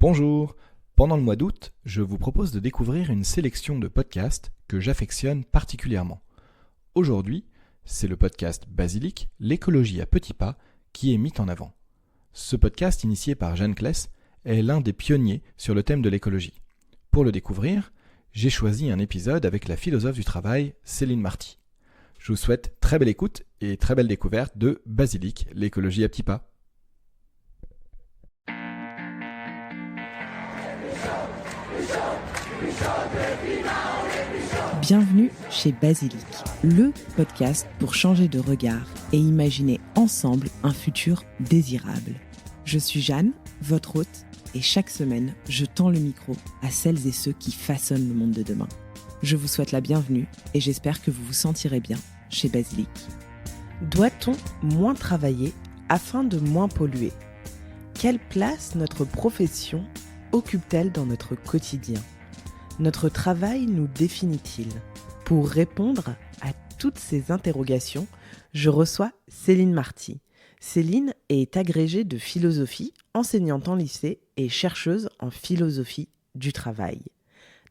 Bonjour. Pendant le mois d'août, je vous propose de découvrir une sélection de podcasts que j'affectionne particulièrement. Aujourd'hui, c'est le podcast Basilic, l'écologie à petits pas, qui est mis en avant. Ce podcast, initié par Jeanne Kless, est l'un des pionniers sur le thème de l'écologie. Pour le découvrir, j'ai choisi un épisode avec la philosophe du travail, Céline Marty. Je vous souhaite très belle écoute et très belle découverte de Basilic, l'écologie à petits pas. Bienvenue chez Basilic, le podcast pour changer de regard et imaginer ensemble un futur désirable. Je suis Jeanne, votre hôte, et chaque semaine, je tends le micro à celles et ceux qui façonnent le monde de demain. Je vous souhaite la bienvenue et j'espère que vous vous sentirez bien chez Basilic. Doit-on moins travailler afin de moins polluer ? Quelle place notre profession occupe-t-elle dans notre quotidien ? Notre travail nous définit-il ? Pour répondre à toutes ces interrogations, je reçois Céline Marty. Céline est agrégée de philosophie, enseignante en lycée et chercheuse en philosophie du travail.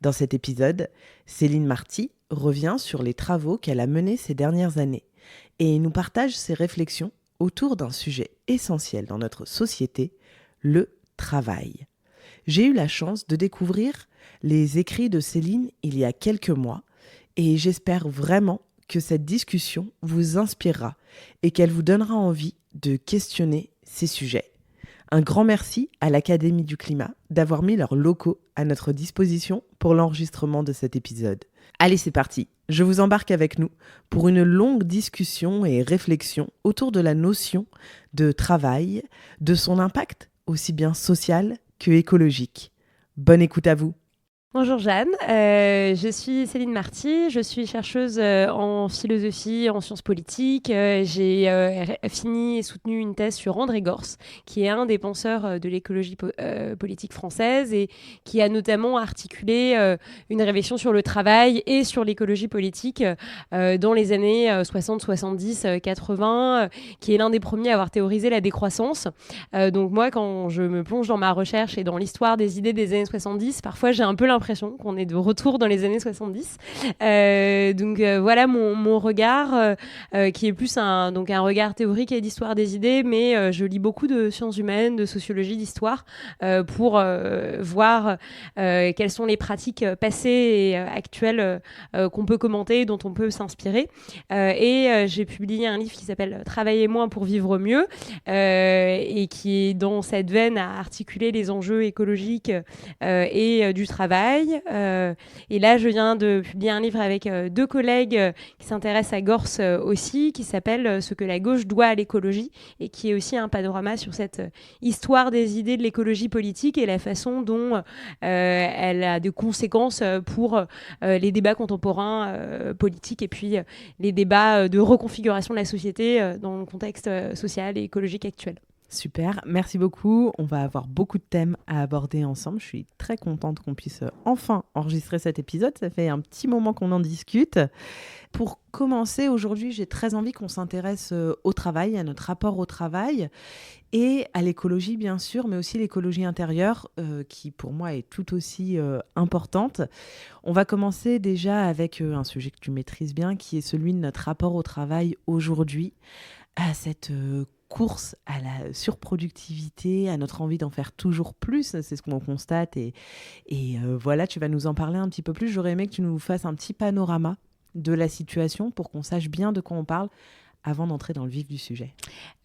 Dans cet épisode, Céline Marty revient sur les travaux qu'elle a menés ces dernières années et nous partage ses réflexions autour d'un sujet essentiel dans notre société, le travail. J'ai eu la chance de découvrir les écrits de Céline il y a quelques mois et j'espère vraiment que cette discussion vous inspirera et qu'elle vous donnera envie de questionner ces sujets. Un grand merci à l'Académie du Climat d'avoir mis leurs locaux à notre disposition pour l'enregistrement de cet épisode. Allez, c'est parti, je vous embarque avec nous pour une longue discussion et réflexion autour de la notion de travail, de son impact aussi bien social que écologique. Bonne écoute à vous. Bonjour Jeanne, je suis Céline Marty, je suis chercheuse en philosophie, en sciences politiques. J'ai fini et soutenu une thèse sur André Gorz, qui est un des penseurs de l'écologie politique française et qui a notamment articulé une réflexion sur le travail et sur l'écologie politique dans les années 60, 70, 80, qui est l'un des premiers à avoir théorisé la décroissance. Donc moi, quand je me plonge dans ma recherche et dans l'histoire des idées des années 70, parfois j'ai un peu l'impression qu'on est de retour dans les années 70. Voilà mon regard, qui est plus un regard théorique et d'histoire des idées, mais je lis beaucoup de sciences humaines, de sociologie, d'histoire, pour voir quelles sont les pratiques passées et actuelles qu'on peut commenter, dont on peut s'inspirer. J'ai publié un livre qui s'appelle « Travailler moins pour vivre mieux » et qui est dans cette veine à articuler les enjeux écologiques et du travail. Et là, je viens de publier un livre avec deux collègues qui s'intéressent à Gorz aussi, qui s'appelle « Ce que la gauche doit à l'écologie » et qui est aussi un panorama sur cette histoire des idées de l'écologie politique et la façon dont elle a des conséquences pour les débats contemporains politiques et puis les débats de reconfiguration de la société dans le contexte social et écologique actuel. Super, merci beaucoup. On va avoir beaucoup de thèmes à aborder ensemble. Je suis très contente qu'on puisse enfin enregistrer cet épisode. Ça fait un petit moment qu'on en discute. Pour commencer, aujourd'hui, j'ai très envie qu'on s'intéresse au travail, à notre rapport au travail et à l'écologie, bien sûr, mais aussi l'écologie intérieure, qui pour moi est tout aussi importante. On va commencer déjà avec un sujet que tu maîtrises bien, qui est celui de notre rapport au travail aujourd'hui, à cette course à la surproductivité, à notre envie d'en faire toujours plus, c'est ce qu'on constate et voilà, tu vas nous en parler un petit peu plus. J'aurais aimé que tu nous fasses un petit panorama de la situation pour qu'on sache bien de quoi on parle avant d'entrer dans le vif du sujet.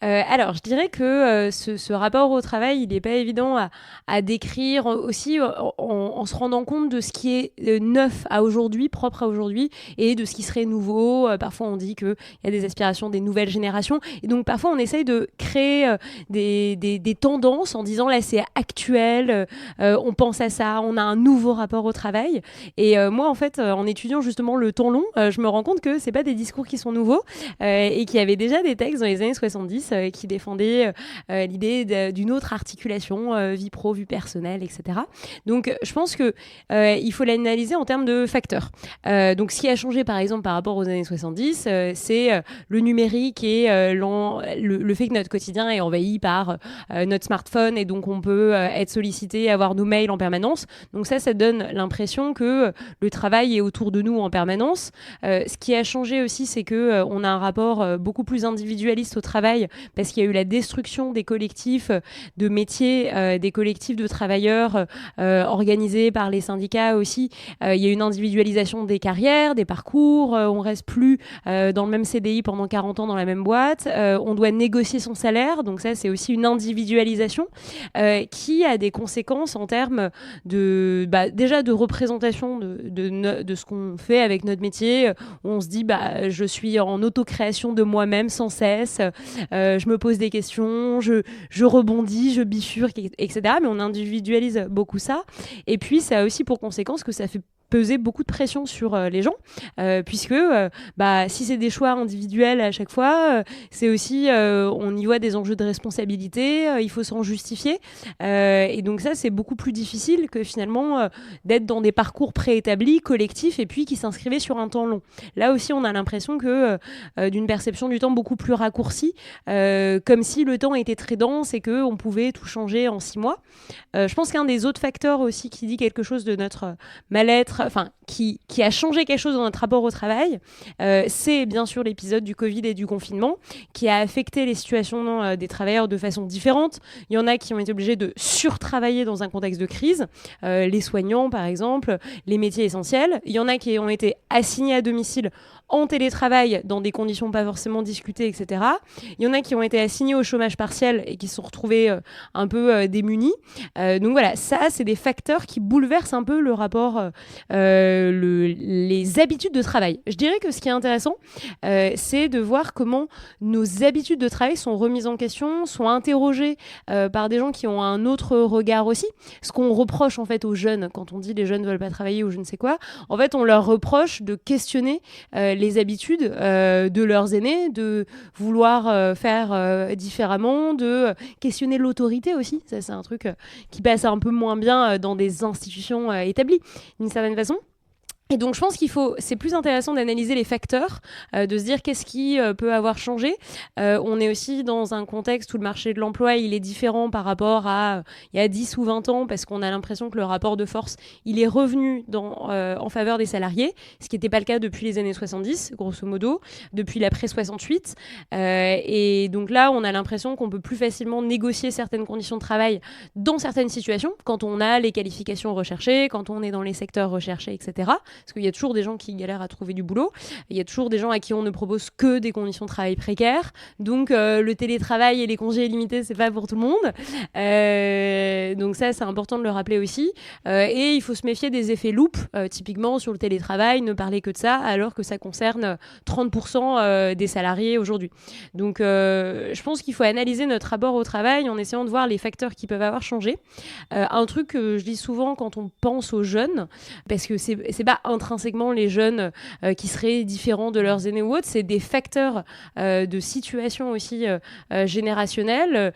Alors, je dirais que ce rapport au travail, il n'est pas évident à décrire aussi en se rendant compte de ce qui est neuf à aujourd'hui, propre à aujourd'hui, et de ce qui serait nouveau. Parfois, on dit qu'il y a des aspirations des nouvelles générations. Et donc, parfois, on essaye de créer des tendances en disant, là, c'est actuel, on pense à ça, on a un nouveau rapport au travail. Et moi, en fait, en étudiant justement le temps long, je me rends compte que ce n'est pas des discours qui sont nouveaux et et qui avait déjà des textes dans les années 70 qui défendaient l'idée d'une autre articulation, vie pro, vie personnelle, etc. Donc, je pense que il faut l'analyser en termes de facteurs. Donc, ce qui a changé, par exemple, par rapport aux années 70, c'est le numérique et le fait que notre quotidien est envahi par notre smartphone et donc on peut être sollicité, avoir nos mails en permanence. Donc ça donne l'impression que le travail est autour de nous en permanence. Ce qui a changé aussi, c'est que on a un rapport beaucoup plus individualiste au travail parce qu'il y a eu la destruction des collectifs de métiers, des collectifs de travailleurs organisés par les syndicats aussi. Il y a une individualisation des carrières, des parcours. On reste plus dans le même CDI pendant 40 ans dans la même boîte. On doit négocier son salaire. Donc ça, c'est aussi une individualisation qui a des conséquences en termes déjà de représentation de ce qu'on fait avec notre métier. On se dit, je suis en autocréation de moi-même sans cesse. Je me pose des questions, je rebondis, je bifurque, etc. Mais on individualise beaucoup ça. Et puis, ça a aussi pour conséquence que ça fait peser beaucoup de pression sur les gens, puisque si c'est des choix individuels à chaque fois, c'est aussi, on y voit des enjeux de responsabilité, il faut s'en justifier, et donc ça, c'est beaucoup plus difficile que finalement d'être dans des parcours préétablis, collectifs, et puis qui s'inscrivaient sur un temps long. Là aussi, on a l'impression que d'une perception du temps beaucoup plus raccourcie, comme si le temps était très dense et qu'on pouvait tout changer en 6 mois. Je pense qu'un des autres facteurs aussi qui dit quelque chose de notre mal-être, qui a changé quelque chose dans notre rapport au travail, c'est bien sûr l'épisode du Covid et du confinement qui a affecté les situations des travailleurs de façon différente. Il y en a qui ont été obligés de surtravailler dans un contexte de crise, les soignants par exemple, les métiers essentiels. Il y en a qui ont été assignés à domicile en télétravail dans des conditions pas forcément discutées, etc. Il y en a qui ont été assignés au chômage partiel et qui se sont retrouvés un peu démunis. Donc voilà, ça, c'est des facteurs qui bouleversent un peu le rapport, les habitudes de travail. Je dirais que ce qui est intéressant, c'est de voir comment nos habitudes de travail sont remises en question, sont interrogées par des gens qui ont un autre regard aussi. Ce qu'on reproche en fait aux jeunes, quand on dit les jeunes ne veulent pas travailler ou je ne sais quoi, en fait on leur reproche de questionner les habitudes de leurs aînés, de vouloir faire différemment, de questionner l'autorité aussi. Ça, c'est un truc qui passe un peu moins bien dans des institutions établies, d'une certaine façon. Et donc, je pense c'est plus intéressant d'analyser les facteurs, de se dire qu'est-ce qui peut avoir changé. On est aussi dans un contexte où le marché de l'emploi, il est différent par rapport à il y a 10 ou 20 ans, parce qu'on a l'impression que le rapport de force, il est revenu en faveur des salariés, ce qui n'était pas le cas depuis les années 70, grosso modo, depuis l'après 68. Et donc là, on a l'impression qu'on peut plus facilement négocier certaines conditions de travail dans certaines situations, quand on a les qualifications recherchées, quand on est dans les secteurs recherchés, etc. Parce qu'il y a toujours des gens qui galèrent à trouver du boulot. Il y a toujours des gens à qui on ne propose que des conditions de travail précaires. Donc, le télétravail et les congés illimités, c'est pas pour tout le monde. Donc ça, c'est important de le rappeler aussi. Et il faut se méfier des effets loupe. Typiquement, sur le télétravail, ne parler que de ça, alors que ça concerne 30% des salariés aujourd'hui. Donc, je pense qu'il faut analyser notre rapport au travail en essayant de voir les facteurs qui peuvent avoir changé. Un truc que je dis souvent quand on pense aux jeunes, parce que c'est pas intrinsèquement les jeunes qui seraient différents de leurs aînés ou autres, c'est des facteurs de situation aussi générationnels.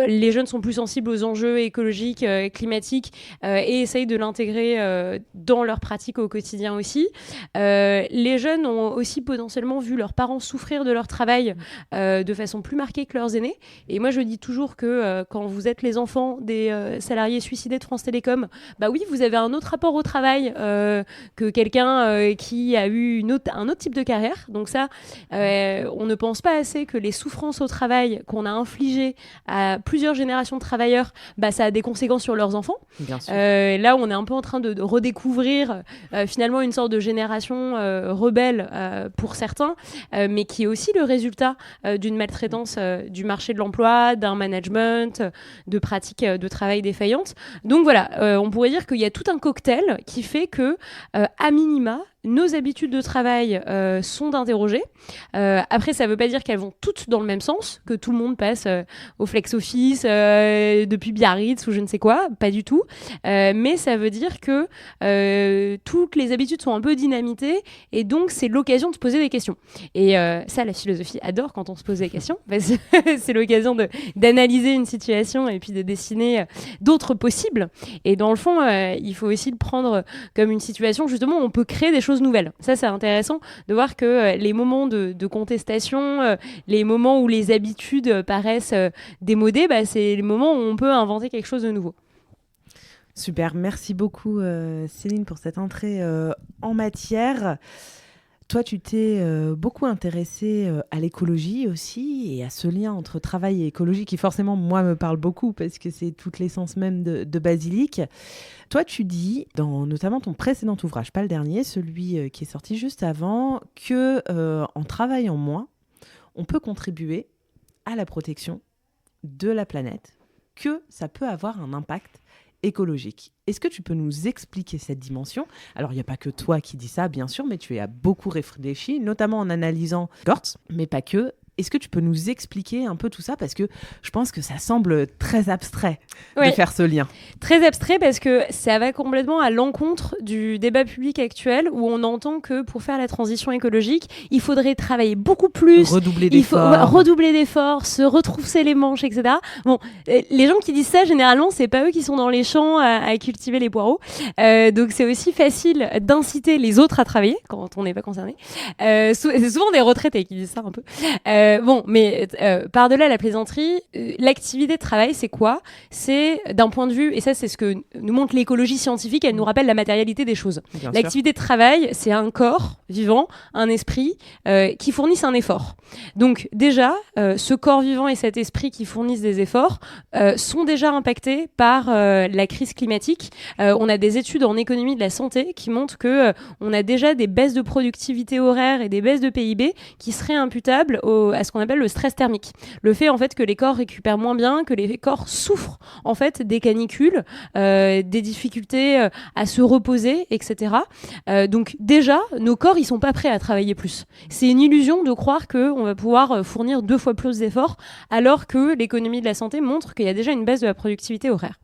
Les jeunes sont plus sensibles aux enjeux écologiques, climatiques et essayent de l'intégrer dans leur pratique au quotidien aussi. Les jeunes ont aussi potentiellement vu leurs parents souffrir de leur travail de façon plus marquée que leurs aînés. Et moi, je dis toujours que quand vous êtes les enfants des salariés suicidés de France Télécom, oui, vous avez un autre rapport au travail que quelqu'un qui a eu un autre type de carrière. Donc ça, on ne pense pas assez que les souffrances au travail qu'on a infligées à plusieurs générations de travailleurs, ça a des conséquences sur leurs enfants. Bien sûr. Là, on est un peu en train de redécouvrir finalement une sorte de génération rebelle pour certains, mais qui est aussi le résultat d'une maltraitance du marché de l'emploi, d'un management, de pratiques de travail défaillantes. Donc voilà, on pourrait dire qu'il y a tout un cocktail qui fait que à minima, nos habitudes de travail sont d'interroger. Après, ça ne veut pas dire qu'elles vont toutes dans le même sens, que tout le monde passe au flex office depuis Biarritz ou je ne sais quoi, pas du tout. Mais ça veut dire que toutes les habitudes sont un peu dynamitées et donc c'est l'occasion de se poser des questions. Et ça, la philosophie adore quand on se pose des questions, parce que c'est l'occasion d'analyser une situation et puis de dessiner d'autres possibles. Et dans le fond, il faut aussi le prendre comme une situation justement où on peut créer des choses nouvelles. Ça, c'est intéressant de voir que les moments de contestation, les moments où les habitudes paraissent démodées, c'est les moments où on peut inventer quelque chose de nouveau. Super, merci beaucoup Céline pour cette entrée en matière. Toi, tu t'es beaucoup intéressée à l'écologie aussi et à ce lien entre travail et écologie qui forcément, moi, me parle beaucoup parce que c'est toute l'essence même de Basilic. Toi, tu dis, dans notamment ton précédent ouvrage, pas le dernier, celui qui est sorti juste avant, que en travaillant moins, on peut contribuer à la protection de la planète, que ça peut avoir un impact écologique. Est-ce que tu peux nous expliquer cette dimension ? Alors, il n'y a pas que toi qui dis ça, bien sûr, mais tu y as beaucoup réfléchi, notamment en analysant Gortz, mais pas que. Est-ce que tu peux nous expliquer un peu tout ça ? Parce que je pense que ça semble très abstrait de faire ce lien. Très abstrait parce que ça va complètement à l'encontre du débat public actuel où on entend que pour faire la transition écologique, il faudrait travailler beaucoup plus. Redoubler d'efforts. Il faut redoubler d'efforts, se retrousser les manches, etc. Bon, les gens qui disent ça, généralement, c'est pas eux qui sont dans les champs à cultiver les poireaux. Donc c'est aussi facile d'inciter les autres à travailler quand on n'est pas concerné. C'est souvent des retraités qui disent ça un peu. Mais par-delà la plaisanterie, l'activité de travail, c'est quoi ? C'est d'un point de vue, et ça c'est ce que nous montre l'écologie scientifique, elle nous rappelle la matérialité des choses. Bien L'activité de travail, c'est un corps vivant, un esprit qui fournissent un effort. Donc déjà, ce corps vivant et cet esprit qui fournissent des efforts sont déjà impactés par la crise climatique. On a des études en économie de la santé qui montrent que on a déjà des baisses de productivité horaire et des baisses de PIB qui seraient imputables à ce qu'on appelle le stress thermique. Le fait en fait que les corps récupèrent moins bien, que les corps souffrent en fait des canicules, des difficultés à se reposer, etc. Donc déjà, nos corps ils sont pas prêts à travailler plus. C'est une illusion de croire qu'on va pouvoir fournir 2 fois plus d'efforts alors que l'économie de la santé montre qu'il y a déjà une baisse de la productivité horaire.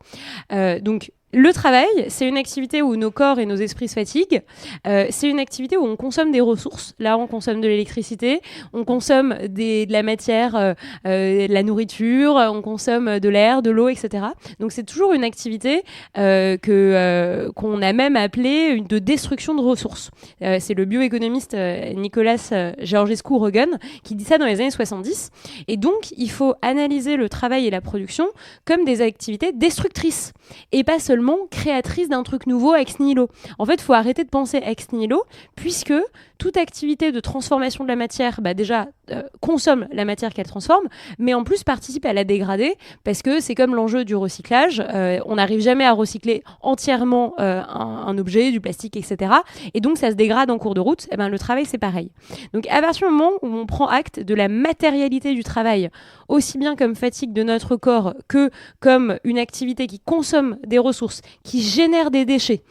Donc le travail, c'est une activité où nos corps et nos esprits se fatiguent. C'est une activité où on consomme des ressources. Là, on consomme de l'électricité, on consomme de la matière, de la nourriture, on consomme de l'air, de l'eau, etc. Donc, c'est toujours une activité qu'on a même appelée de destruction de ressources. C'est le bioéconomiste Nicolas Georgescu-Roegen qui dit ça dans les années 70. Et donc, il faut analyser le travail et la production comme des activités destructrices et pas seulement créatrice d'un truc nouveau ex nihilo. En fait, il faut arrêter de penser ex nihilo, puisque toute activité de transformation de la matière, déjà, consomme la matière qu'elle transforme, mais en plus participe à la dégrader, parce que c'est comme l'enjeu du recyclage. On n'arrive jamais à recycler entièrement un objet, du plastique, etc. Et donc, ça se dégrade en cours de route. Le travail, c'est pareil. Donc, à partir du moment où on prend acte de la matérialité du travail, aussi bien comme fatigue de notre corps que comme une activité qui consomme des ressources, qui génère des déchets,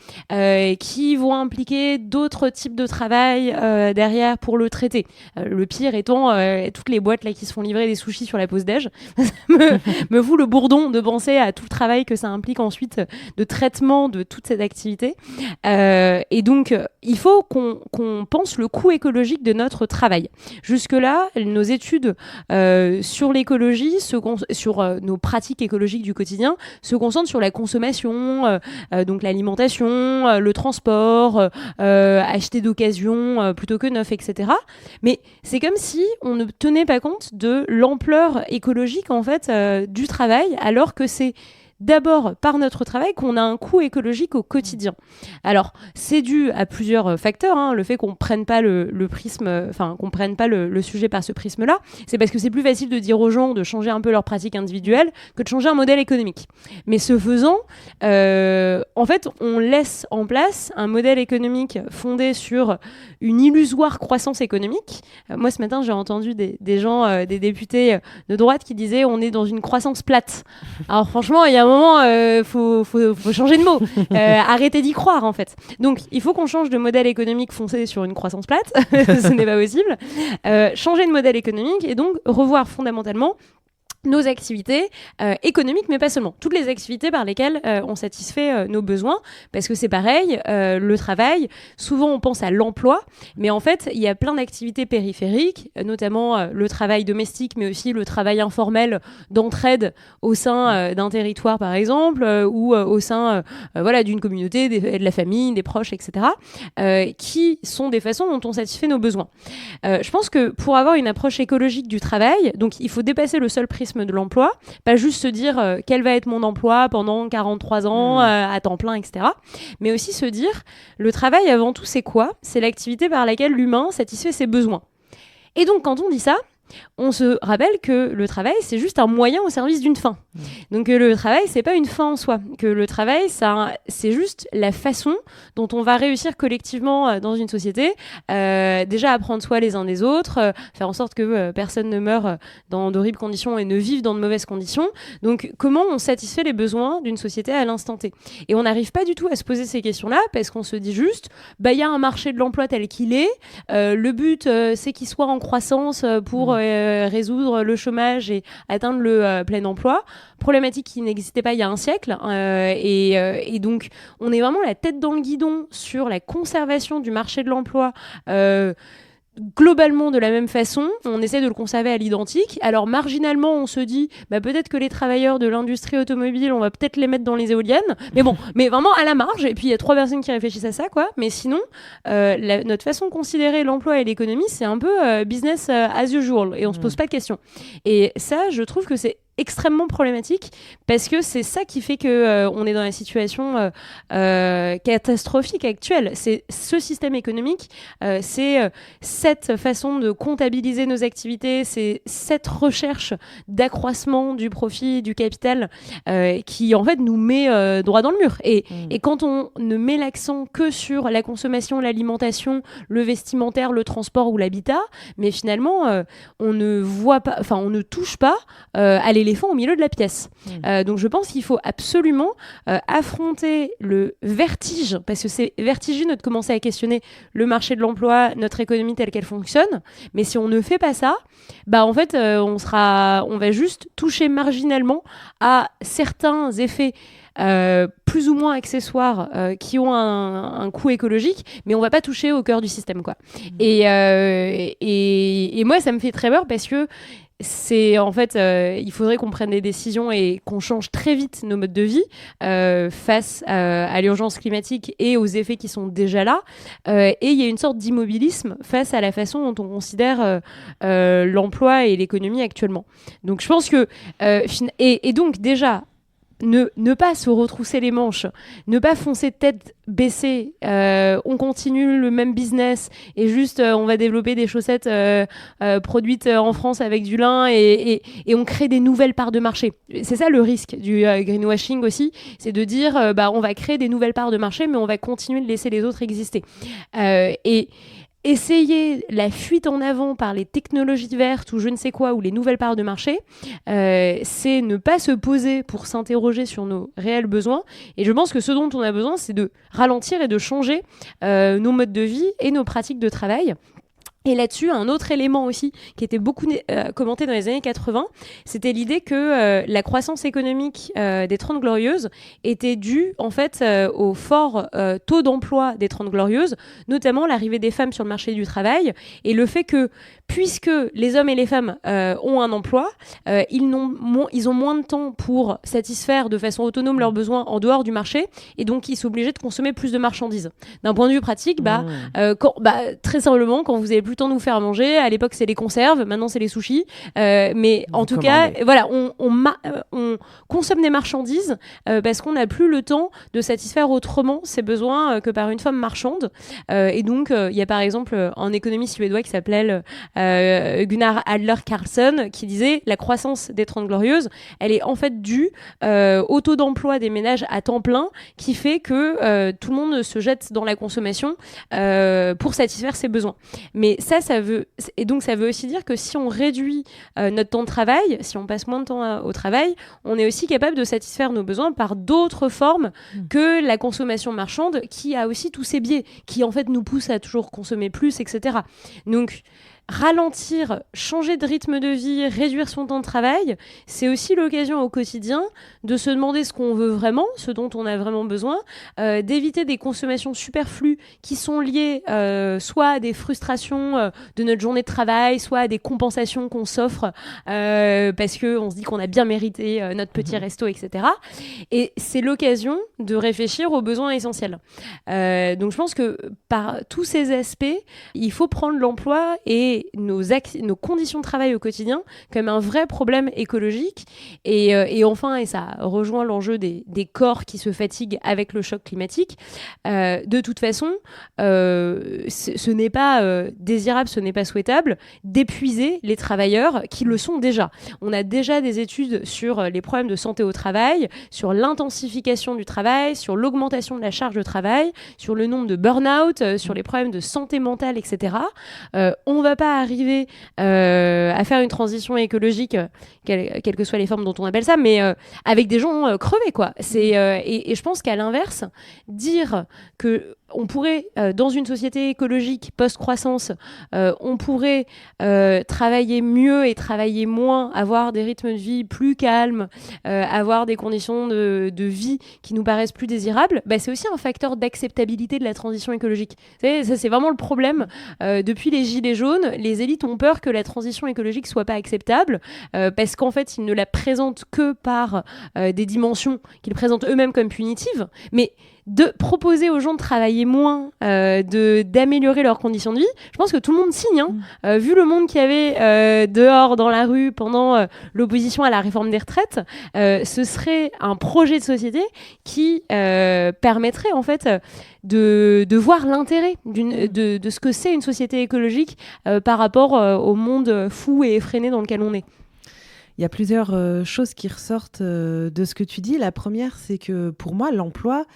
qui vont impliquer d'autres types de travail derrière pour le traiter. Le pire étant toutes les boîtes là qui se font livrer des sushis sur la pause déj. me fout le bourdon de penser à tout le travail que ça implique ensuite de traitement de toute cette activité. Et donc, il faut qu'on pense le coût écologique de notre travail. Jusque-là, nos études sur l'écologie, sur nos pratiques écologiques du quotidien, se concentrent sur la consommation, donc l'alimentation, le transport, acheter d'occasion plutôt que neuf, etc. Mais c'est comme si on ne tenait pas compte de l'ampleur écologique en fait du travail, alors que c'est d'abord par notre travail qu'on a un coût écologique au quotidien. Alors, c'est dû à plusieurs facteurs, le fait qu'on prenne pas le prisme, qu'on prenne pas le sujet par ce prisme-là, c'est parce que c'est plus facile de dire aux gens de changer un peu leurs pratiques individuelles que de changer un modèle économique. Mais ce faisant, en fait, on laisse en place un modèle économique fondé sur une illusoire croissance économique. Moi, ce matin, j'ai entendu des gens, des députés de droite qui disaient on est dans une croissance plate. Alors franchement, il y a un moment, faut changer de mot. Arrêtez d'y croire, en fait. Donc, il faut qu'on change de modèle économique foncé sur une croissance plate. Ce n'est pas possible. Changer de modèle économique et donc revoir fondamentalement nos activités économiques, mais pas seulement. Toutes les activités par lesquelles on satisfait nos besoins, parce que c'est pareil, le travail, souvent on pense à l'emploi, mais en fait, il y a plein d'activités périphériques, notamment le travail domestique, mais aussi le travail informel d'entraide au sein d'un territoire, par exemple, ou au sein d'une communauté, de la famille, des proches, etc., qui sont des façons dont on satisfait nos besoins. Je pense que pour avoir une approche écologique du travail, donc il faut dépasser le seul prisme de l'emploi, pas juste se dire quel va être mon emploi pendant 43 ans à temps plein, etc. Mais aussi se dire, le travail avant tout c'est quoi ? C'est l'activité par laquelle l'humain satisfait ses besoins. Et donc quand on dit ça, on se rappelle que le travail, c'est juste un moyen au service d'une fin. Donc le travail, c'est pas une fin en soi. Que le travail, c'est juste la façon dont on va réussir collectivement dans une société, déjà à prendre soin les uns des autres, faire en sorte que personne ne meure dans d'horribles conditions et ne vive dans de mauvaises conditions. Donc comment on satisfait les besoins d'une société à l'instant T ? Et on n'arrive pas du tout à se poser ces questions-là parce qu'on se dit juste, y a un marché de l'emploi tel qu'il est, le but c'est qu'il soit en croissance pour résoudre le chômage et atteindre le plein emploi, problématique qui n'existait pas il y a un siècle, et donc on est vraiment la tête dans le guidon sur la conservation du marché de l'emploi, globalement de la même façon, on essaie de le conserver à l'identique. Alors marginalement, on se dit peut-être que les travailleurs de l'industrie automobile, on va peut-être les mettre dans les éoliennes, mais bon, mais vraiment à la marge. Et puis il y a 3 personnes qui réfléchissent à ça, quoi. Mais sinon, notre façon de considérer l'emploi et l'économie, c'est un peu business as usual, et on se pose pas de questions. Et ça, je trouve que c'est extrêmement problématique parce que c'est ça qui fait que on est dans la situation catastrophique actuelle. C'est ce système économique, c'est cette façon de comptabiliser nos activités, c'est cette recherche d'accroissement du profit, du capital qui en fait nous met droit dans le mur. Et quand on ne met l'accent que sur la consommation, l'alimentation, le vestimentaire, le transport ou l'habitat, mais finalement on ne voit pas, enfin on ne touche pas à l'éléphant au milieu de la pièce. Donc je pense qu'il faut absolument affronter le vertige, parce que c'est vertigineux de commencer à questionner le marché de l'emploi, notre économie telle qu'elle fonctionne, mais si on ne fait pas ça, en fait on va juste toucher marginalement à certains effets plus ou moins accessoires qui ont un coût écologique, mais on va pas toucher au cœur du système, quoi. Et moi ça me fait très peur parce que c'est en fait il faudrait qu'on prenne des décisions et qu'on change très vite nos modes de vie face à l'urgence climatique et aux effets qui sont déjà là, et il y a une sorte d'immobilisme face à la façon dont on considère l'emploi et l'économie actuellement. Donc je pense que et donc déjà ne pas se retrousser les manches, ne pas foncer tête baissée, on continue le même business et juste on va développer des chaussettes produites en France avec du lin et on crée des nouvelles parts de marché. C'est ça le risque du greenwashing aussi, c'est de dire on va créer des nouvelles parts de marché mais on va continuer de laisser les autres exister. Et essayer la fuite en avant par les technologies vertes ou je ne sais quoi, ou les nouvelles parts de marché, c'est ne pas se poser pour s'interroger sur nos réels besoins. Et je pense que ce dont on a besoin, c'est de ralentir et de changer nos modes de vie et nos pratiques de travail. Et là-dessus, un autre élément aussi qui était beaucoup commenté dans les années 80, c'était l'idée que la croissance économique des 30 Glorieuses était due en fait au fort taux d'emploi des 30 Glorieuses, notamment l'arrivée des femmes sur le marché du travail et le fait que puisque les hommes et les femmes ont un emploi, ils ont moins de temps pour satisfaire de façon autonome leurs besoins en dehors du marché et donc ils sont obligés de consommer plus de marchandises. D'un point de vue pratique, très simplement, quand vous avez plus le temps de vous faire manger, à l'époque c'est les conserves, maintenant c'est les sushis, mais en tout cas, voilà, on consomme des marchandises parce qu'on n'a plus le temps de satisfaire autrement ses besoins que par une femme marchande. Et donc, il y a par exemple un économiste suédois qui s'appelait Gunnar Adler-Karlsson qui disait la croissance des 30 Glorieuses, elle est en fait due au taux d'emploi des ménages à temps plein qui fait que tout le monde se jette dans la consommation pour satisfaire ses besoins. Mais ça veut aussi dire que si on réduit notre temps de travail, si on passe moins de temps au travail, on est aussi capable de satisfaire nos besoins par d'autres formes que la consommation marchande, qui a aussi tous ses biais, qui en fait nous pousse à toujours consommer plus, etc. Donc ralentir, changer de rythme de vie, réduire son temps de travail, c'est aussi l'occasion au quotidien de se demander ce qu'on veut vraiment, ce dont on a vraiment besoin, d'éviter des consommations superflues qui sont liées soit à des frustrations de notre journée de travail, soit à des compensations qu'on s'offre parce qu'on se dit qu'on a bien mérité notre petit resto, etc. Et c'est l'occasion de réfléchir aux besoins essentiels. Donc je pense que par tous ces aspects, il faut prendre l'emploi et nos conditions de travail au quotidien comme un vrai problème écologique. Et enfin, et ça rejoint l'enjeu des corps qui se fatiguent avec le choc climatique, de toute façon, ce n'est pas désirable, ce n'est pas souhaitable d'épuiser les travailleurs qui le sont déjà. On a déjà des études sur les problèmes de santé au travail, sur l'intensification du travail, sur l'augmentation de la charge de travail, sur le nombre de burn-out, sur les problèmes de santé mentale, etc. On ne va pas arriver à faire une transition écologique, quelles que soient les formes dont on appelle ça, mais avec des gens crevés, quoi. Et je pense qu'à l'inverse, dire que on pourrait, dans une société écologique post-croissance, on pourrait travailler mieux et travailler moins, avoir des rythmes de vie plus calmes, avoir des conditions de vie qui nous paraissent plus désirables, c'est aussi un facteur d'acceptabilité de la transition écologique. Ça, c'est vraiment le problème. Depuis les Gilets jaunes, les élites ont peur que la transition écologique soit pas acceptable, parce qu'en fait, ils ne la présentent que par des dimensions qu'ils présentent eux-mêmes comme punitives, mais de proposer aux gens de travailler moins, d'améliorer leurs conditions de vie, je pense que tout le monde signe. Vu le monde qu'il y avait dehors dans la rue pendant l'opposition à la réforme des retraites, ce serait un projet de société qui permettrait en fait de voir l'intérêt de ce que c'est une société écologique par rapport au monde fou et effréné dans lequel on est. Il y a plusieurs choses qui ressortent de ce que tu dis. La première, c'est que pour moi, l'emploi,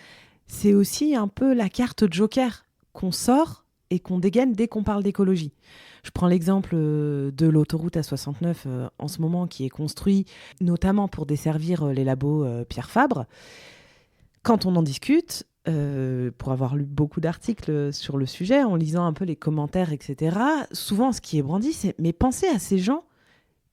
c'est aussi un peu la carte joker qu'on sort et qu'on dégaine dès qu'on parle d'écologie. Je prends l'exemple de l'autoroute A69 en ce moment qui est construit notamment pour desservir les labos Pierre Fabre. Quand on en discute, pour avoir lu beaucoup d'articles sur le sujet, en lisant un peu les commentaires, etc., souvent ce qui est brandi, c'est « mais pensez à ces gens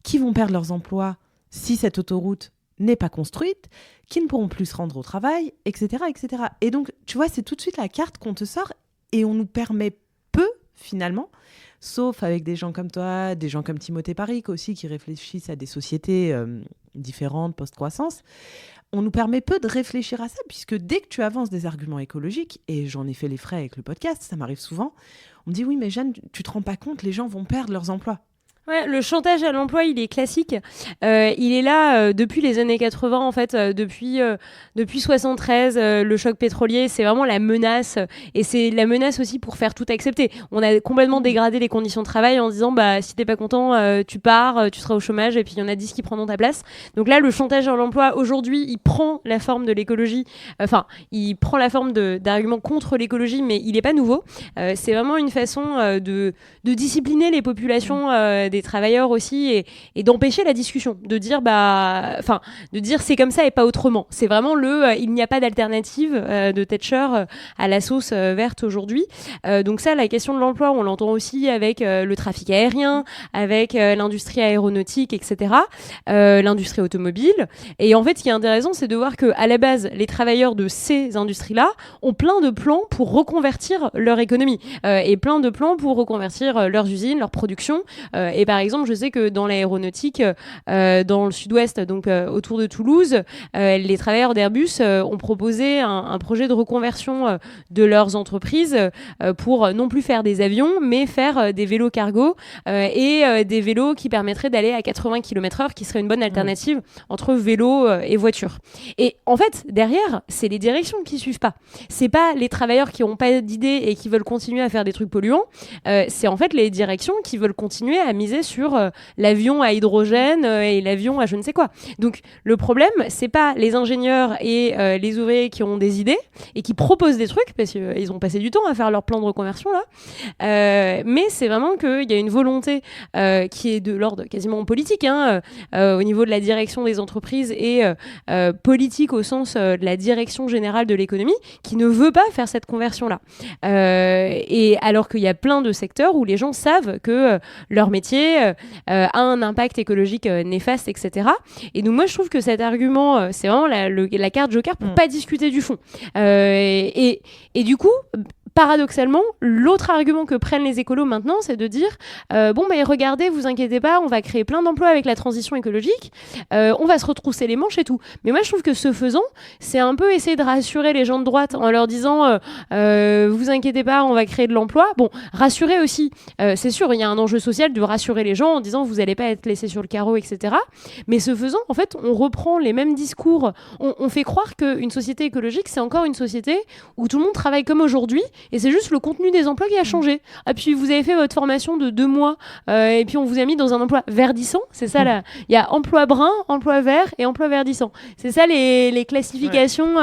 qui vont perdre leurs emplois si cette autoroute n'est pas construite, qui ne pourront plus se rendre au travail, etc., etc. » Et donc, tu vois, c'est tout de suite la carte qu'on te sort et on nous permet peu, finalement, sauf avec des gens comme toi, des gens comme Timothée Paric aussi, qui réfléchissent à des sociétés différentes, post-croissance, on nous permet peu de réfléchir à ça, puisque dès que tu avances des arguments écologiques, et j'en ai fait les frais avec le podcast, ça m'arrive souvent, on me dit « oui, mais Jeanne, tu te rends pas compte, les gens vont perdre leurs emplois ». Ouais, le chantage à l'emploi, il est classique. Il est là depuis les années 80, en fait, depuis 73, le choc pétrolier, c'est vraiment la menace. Et c'est la menace aussi pour faire tout accepter. On a complètement dégradé les conditions de travail en disant, si t'es pas content, tu pars, tu seras au chômage, et puis il y en a 10 qui prendront ta place. Donc là, le chantage à l'emploi, aujourd'hui, il prend la forme de l'écologie. Enfin, il prend la forme d'arguments contre l'écologie, mais il est pas nouveau. C'est vraiment une façon de discipliner les populations des travailleurs aussi et d'empêcher la discussion, de dire c'est comme ça et pas autrement. C'est vraiment il n'y a pas d'alternative de Thatcher à la sauce verte aujourd'hui. Donc ça, la question de l'emploi, on l'entend aussi avec le trafic aérien, avec l'industrie aéronautique, etc., l'industrie automobile. Et en fait, ce qui est intéressant, c'est de voir qu'à la base, les travailleurs de ces industries-là ont plein de plans pour reconvertir leur économie et plein de plans pour reconvertir leurs usines, leur production. Et par exemple, je sais que dans l'aéronautique, dans le sud-ouest, donc autour de Toulouse, les travailleurs d'Airbus ont proposé un projet de reconversion de leurs entreprises pour non plus faire des avions, mais faire des vélos cargo et des vélos qui permettraient d'aller à 80 km/h, qui serait une bonne alternative entre vélo et voiture. Et en fait, derrière, c'est les directions qui suivent pas. C'est pas les travailleurs qui n'ont pas d'idées et qui veulent continuer à faire des trucs polluants. C'est en fait les directions qui veulent continuer à miser miser sur l'avion à hydrogène et l'avion à je ne sais quoi. Donc le problème, c'est pas les ingénieurs et les ouvriers qui ont des idées et qui proposent des trucs, parce qu'ils ont passé du temps à faire leur plan de reconversion là, mais c'est vraiment qu'il y a une volonté qui est de l'ordre quasiment politique, au niveau de la direction des entreprises et politique au sens de la direction générale de l'économie, qui ne veut pas faire cette conversion-là. Et alors qu'il y a plein de secteurs où les gens savent que leur métier a un impact écologique néfaste, etc. Et donc moi, je trouve que cet argument, c'est vraiment la carte joker pour pas discuter du fond. Et du coup, paradoxalement, l'autre argument que prennent les écolos maintenant, c'est de dire regardez, vous inquiétez pas, on va créer plein d'emplois avec la transition écologique, on va se retrousser les manches et tout. Mais moi, je trouve que ce faisant, c'est un peu essayer de rassurer les gens de droite en leur disant vous inquiétez pas, on va créer de l'emploi. Bon, rassurer aussi, c'est sûr, il y a un enjeu social de rassurer les gens en disant vous n'allez pas être laissés sur le carreau, etc. Mais ce faisant, en fait, on reprend les mêmes discours. On fait croire qu'une société écologique, c'est encore une société où tout le monde travaille comme aujourd'hui. Et c'est juste le contenu des emplois qui a changé. Ah, puis vous avez fait votre formation de 2 mois et puis on vous a mis dans un emploi verdissant. C'est ça là. Il y a emploi brun, emploi vert et emploi verdissant. C'est ça les classifications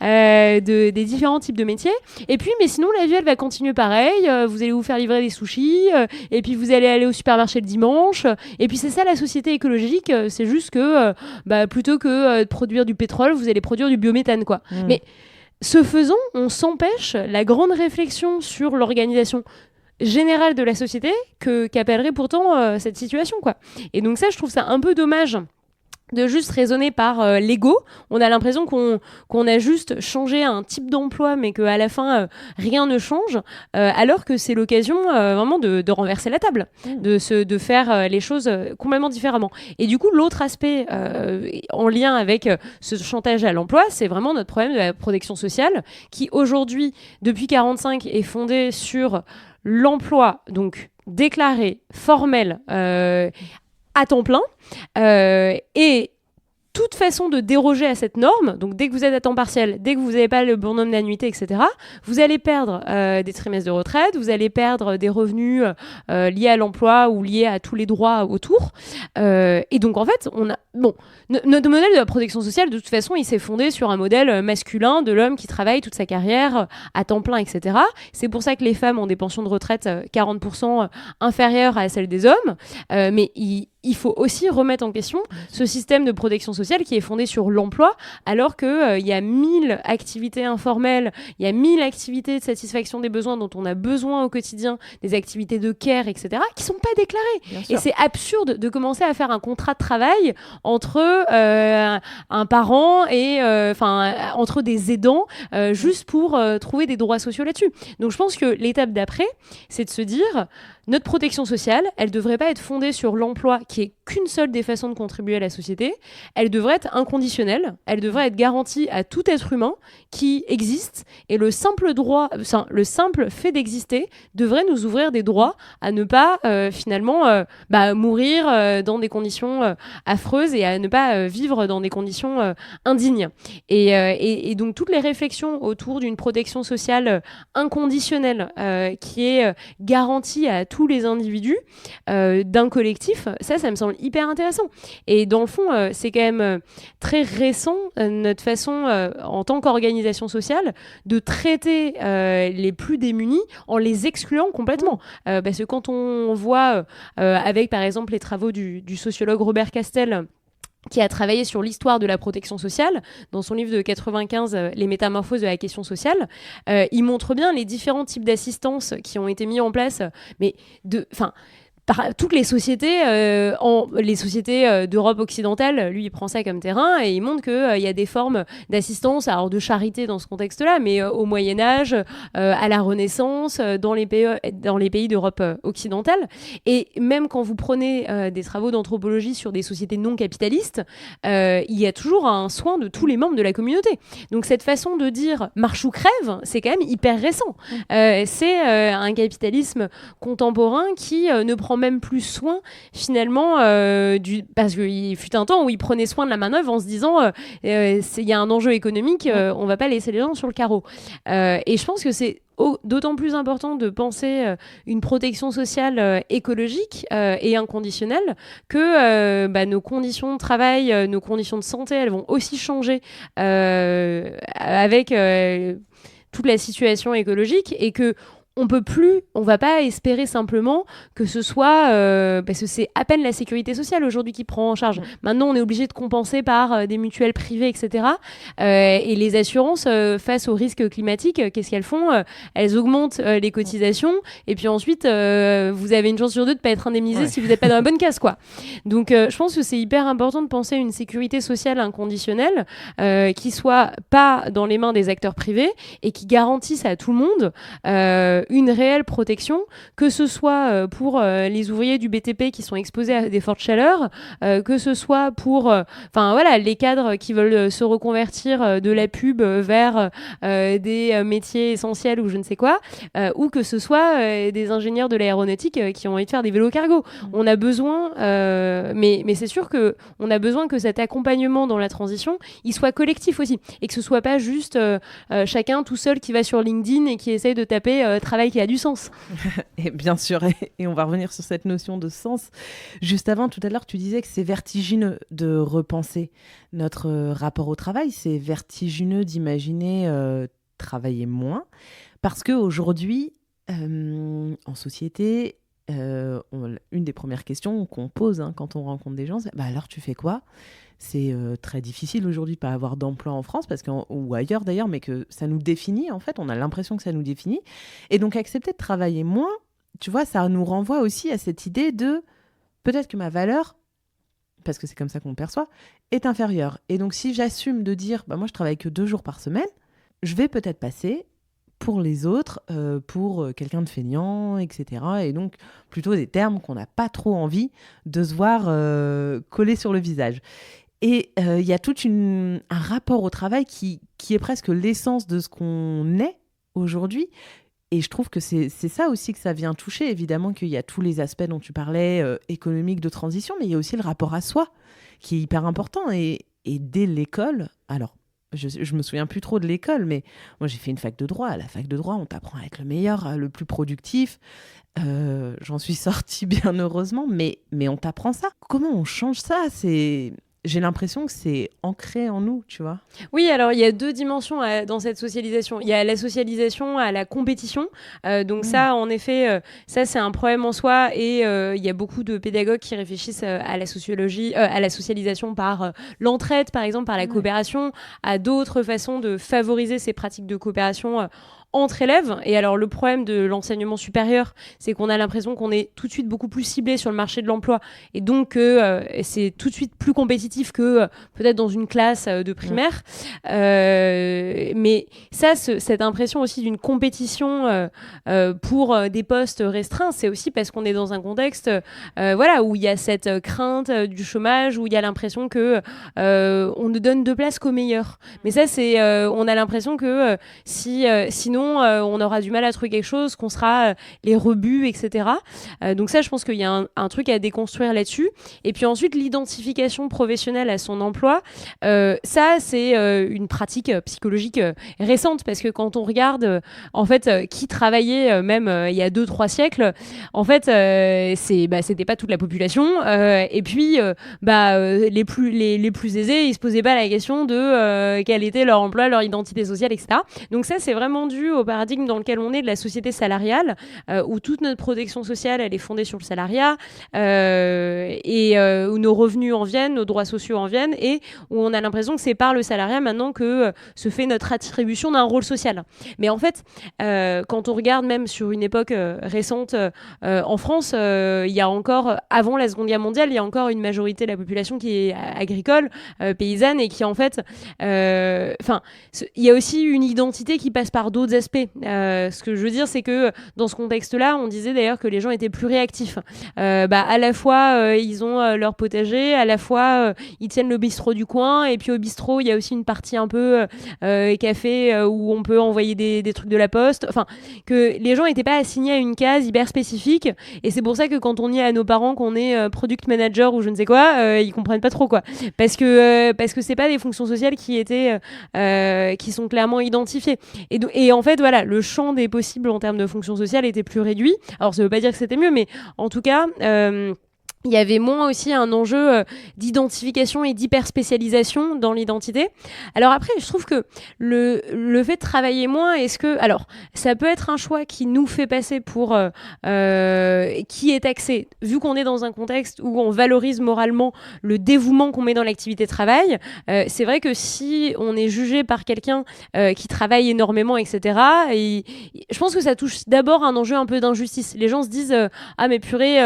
des différents types de métiers. Et puis, mais sinon, la vie, elle va continuer pareil. Vous allez vous faire livrer des sushis et puis vous allez aller au supermarché le dimanche. Et puis c'est ça la société écologique. C'est juste que plutôt que de produire du pétrole, vous allez produire du biométhane, quoi. Mais ce faisant, on s'empêche la grande réflexion sur l'organisation générale de la société qu'appellerait pourtant cette situation, quoi. Et donc ça, je trouve ça un peu dommage de juste raisonner par l'ego. On a l'impression qu'on a juste changé un type d'emploi, mais qu'à la fin, rien ne change, alors que c'est l'occasion vraiment de renverser la table, de faire les choses complètement différemment. Et du coup, l'autre aspect en lien avec ce chantage à l'emploi, c'est vraiment notre problème de la protection sociale, qui aujourd'hui, depuis 1945, est fondé sur l'emploi, donc déclaré, formel, à temps plein, et toute façon de déroger à cette norme, donc dès que vous êtes à temps partiel, dès que vous n'avez pas le bon nombre d'annuités, etc., vous allez perdre des trimestres de retraite, vous allez perdre des revenus liés à l'emploi ou liés à tous les droits autour. Et donc, en fait, notre modèle de la protection sociale, de toute façon, il s'est fondé sur un modèle masculin de l'homme qui travaille toute sa carrière à temps plein, etc. C'est pour ça que les femmes ont des pensions de retraite 40% inférieures à celles des hommes. Mais il faut aussi remettre en question ce système de protection sociale qui est fondé sur l'emploi, alors qu'il y a 1000 activités informelles, il y a 1000 activités de satisfaction des besoins dont on a besoin au quotidien, des activités de care, etc., qui ne sont pas déclarées. Et c'est absurde de commencer à faire un contrat de travail entre un parent et entre des aidants juste pour trouver des droits sociaux là-dessus. Donc je pense que l'étape d'après, c'est de se dire notre protection sociale, elle ne devrait pas être fondée sur l'emploi qui est qu'une seule des façons de contribuer à la société. Elle devrait être inconditionnelle, elle devrait être garantie à tout être humain qui existe, et le simple fait d'exister devrait nous ouvrir des droits à ne pas mourir dans des conditions affreuses et à ne pas vivre dans des conditions indignes. Et donc toutes les réflexions autour d'une protection sociale inconditionnelle qui est garantie à tous les individus d'un collectif, ça me semble hyper intéressant. Et dans le fond, c'est quand même très récent notre façon, en tant qu'organisation sociale, de traiter les plus démunis en les excluant complètement. Parce que quand on voit, avec par exemple les travaux du sociologue Robert Castel, qui a travaillé sur l'histoire de la protection sociale, dans son livre de 95, Les métamorphoses de la question sociale, il montre bien les différents types d'assistance qui ont été mis en place, par toutes les sociétés, les sociétés d'Europe occidentale. Lui, il prend ça comme terrain et il montre qu'il y a des formes d'assistance, alors de charité dans ce contexte-là, mais au Moyen-Âge, à la Renaissance, dans les pays d'Europe occidentale. Et même quand vous prenez des travaux d'anthropologie sur des sociétés non capitalistes, il y a toujours un soin de tous les membres de la communauté. Donc cette façon de dire marche ou crève, c'est quand même hyper récent. C'est un capitalisme contemporain qui ne prend même plus soin finalement parce qu'il fut un temps où il prenait soin de la main-d'œuvre en se disant il y a un enjeu économique, on va pas laisser les gens sur le carreau. Et je pense que c'est d'autant plus important de penser une protection sociale écologique et inconditionnelle que nos conditions de travail, nos conditions de santé, elles vont aussi changer avec toute la situation écologique et que on va pas espérer simplement que ce soit parce que c'est à peine la sécurité sociale aujourd'hui qui prend en charge. Maintenant, on est obligé de compenser par des mutuelles privées, etc. Et les assurances, face aux risques climatiques, qu'est-ce qu'elles font ? Elles augmentent les cotisations et puis ensuite, vous avez une chance sur deux de ne pas être indemnisé si vous n'êtes pas dans la bonne case, quoi. Donc, je pense que c'est hyper important de penser à une sécurité sociale inconditionnelle qui soit pas dans les mains des acteurs privés et qui garantisse à tout le monde une réelle protection, que ce soit pour les ouvriers du BTP qui sont exposés à des fortes chaleurs, que ce soit pour les cadres qui veulent se reconvertir de la pub vers des métiers essentiels ou je ne sais quoi, ou que ce soit des ingénieurs de l'aéronautique qui ont envie de faire des vélos cargo. On a besoin, mais c'est sûr qu'on a besoin que cet accompagnement dans la transition, il soit collectif aussi, et que ce soit pas juste chacun tout seul qui va sur LinkedIn et qui essaye de taper travail qui a du sens. Et bien sûr, et on va revenir sur cette notion de sens. Juste avant, tout à l'heure, tu disais que c'est vertigineux de repenser notre rapport au travail. C'est vertigineux d'imaginer travailler moins. Parce qu'aujourd'hui, en société, une des premières questions qu'on pose quand on rencontre des gens, c'est alors tu fais quoi ? C'est très difficile aujourd'hui de ne pas avoir d'emploi en France ou ailleurs d'ailleurs, mais que ça nous définit en fait. On a l'impression que ça nous définit. Et donc accepter de travailler moins, tu vois, ça nous renvoie aussi à cette idée de peut-être que ma valeur, parce que c'est comme ça qu'on le perçoit, est inférieure. Et donc si j'assume de dire moi je travaille que 2 jours par semaine, je vais peut-être passer pour les autres, pour quelqu'un de feignant, etc. Et donc plutôt des termes qu'on n'a pas trop envie de se voir coller sur le visage. Et il y a tout un rapport au travail qui est presque l'essence de ce qu'on est aujourd'hui. Et je trouve que c'est ça aussi que ça vient toucher. Évidemment qu'il y a tous les aspects dont tu parlais, économiques, de transition, mais il y a aussi le rapport à soi qui est hyper important. Et dès l'école, alors je me souviens plus trop de l'école, mais moi j'ai fait une fac de droit. À la fac de droit, on t'apprend à être le meilleur, le plus productif. J'en suis sortie bien heureusement, mais on t'apprend ça. Comment on change ça ? J'ai l'impression que c'est ancré en nous, tu vois. Oui, alors il y a 2 dimensions dans cette socialisation. Il y a la socialisation à la compétition. Donc ça, en effet, ça c'est un problème en soi. Et il y a beaucoup de pédagogues qui réfléchissent à la sociologie, à la socialisation par l'entraide, par exemple, par la coopération, à d'autres façons de favoriser ces pratiques de coopération entre élèves. Et alors le problème de l'enseignement supérieur, c'est qu'on a l'impression qu'on est tout de suite beaucoup plus ciblé sur le marché de l'emploi et donc c'est tout de suite plus compétitif que peut-être dans une classe de primaire. Mais ça, cette impression aussi d'une compétition pour des postes restreints, c'est aussi parce qu'on est dans un contexte où il y a cette crainte du chômage, où il y a l'impression que on ne donne de place qu'aux meilleurs. Mais ça, c'est on a l'impression que sinon on aura du mal à trouver quelque chose, qu'on sera les rebuts, etc. Donc ça, je pense qu'il y a un truc à déconstruire là-dessus. Et puis ensuite, l'identification professionnelle à son emploi, ça, c'est une pratique psychologique récente, parce que quand on regarde en fait qui travaillait même il y a 2-3 siècles, en fait, c'était pas toute la population. Et puis, les plus aisés, ils se posaient pas la question de quel était leur emploi, leur identité sociale, etc. Donc ça, c'est vraiment dû au paradigme dans lequel on est de la société salariale, où toute notre protection sociale, elle est fondée sur le salariat, et où nos revenus en viennent, nos droits sociaux en viennent, et où on a l'impression que c'est par le salariat maintenant que se fait notre attribution d'un rôle social. Mais en fait, quand on regarde même sur une époque récente en France, il y a encore, avant la Seconde Guerre mondiale, il y a encore une majorité de la population qui est agricole, paysanne, et qui en fait, il y a aussi une identité qui passe par d'autres aspects. Ce que je veux dire, c'est que dans ce contexte-là, on disait d'ailleurs que les gens étaient plus réactifs. À la fois, ils ont leur potager, à la fois, ils tiennent le bistrot du coin, et puis au bistrot, il y a aussi une partie un peu café où on peut envoyer des trucs de la poste. Enfin, que les gens n'étaient pas assignés à une case hyper spécifique, et c'est pour ça que quand on dit à nos parents qu'on est product manager ou je ne sais quoi, ils comprennent pas trop, quoi. Parce que c'est pas des fonctions sociales qui sont clairement identifiées. Et en fait, fait, voilà, le champ des possibles en termes de fonction sociale était plus réduit. Alors, ça veut pas dire que c'était mieux, mais en tout cas... il y avait moins aussi un enjeu d'identification et d'hyper-spécialisation dans l'identité. Alors après, je trouve que le fait de travailler moins, alors, ça peut être un choix qui nous fait passer pour qui est axé, vu qu'on est dans un contexte où on valorise moralement le dévouement qu'on met dans l'activité de travail, c'est vrai que si on est jugé par quelqu'un qui travaille énormément, etc., je pense que ça touche d'abord un enjeu un peu d'injustice. Les gens se disent ah mais purée,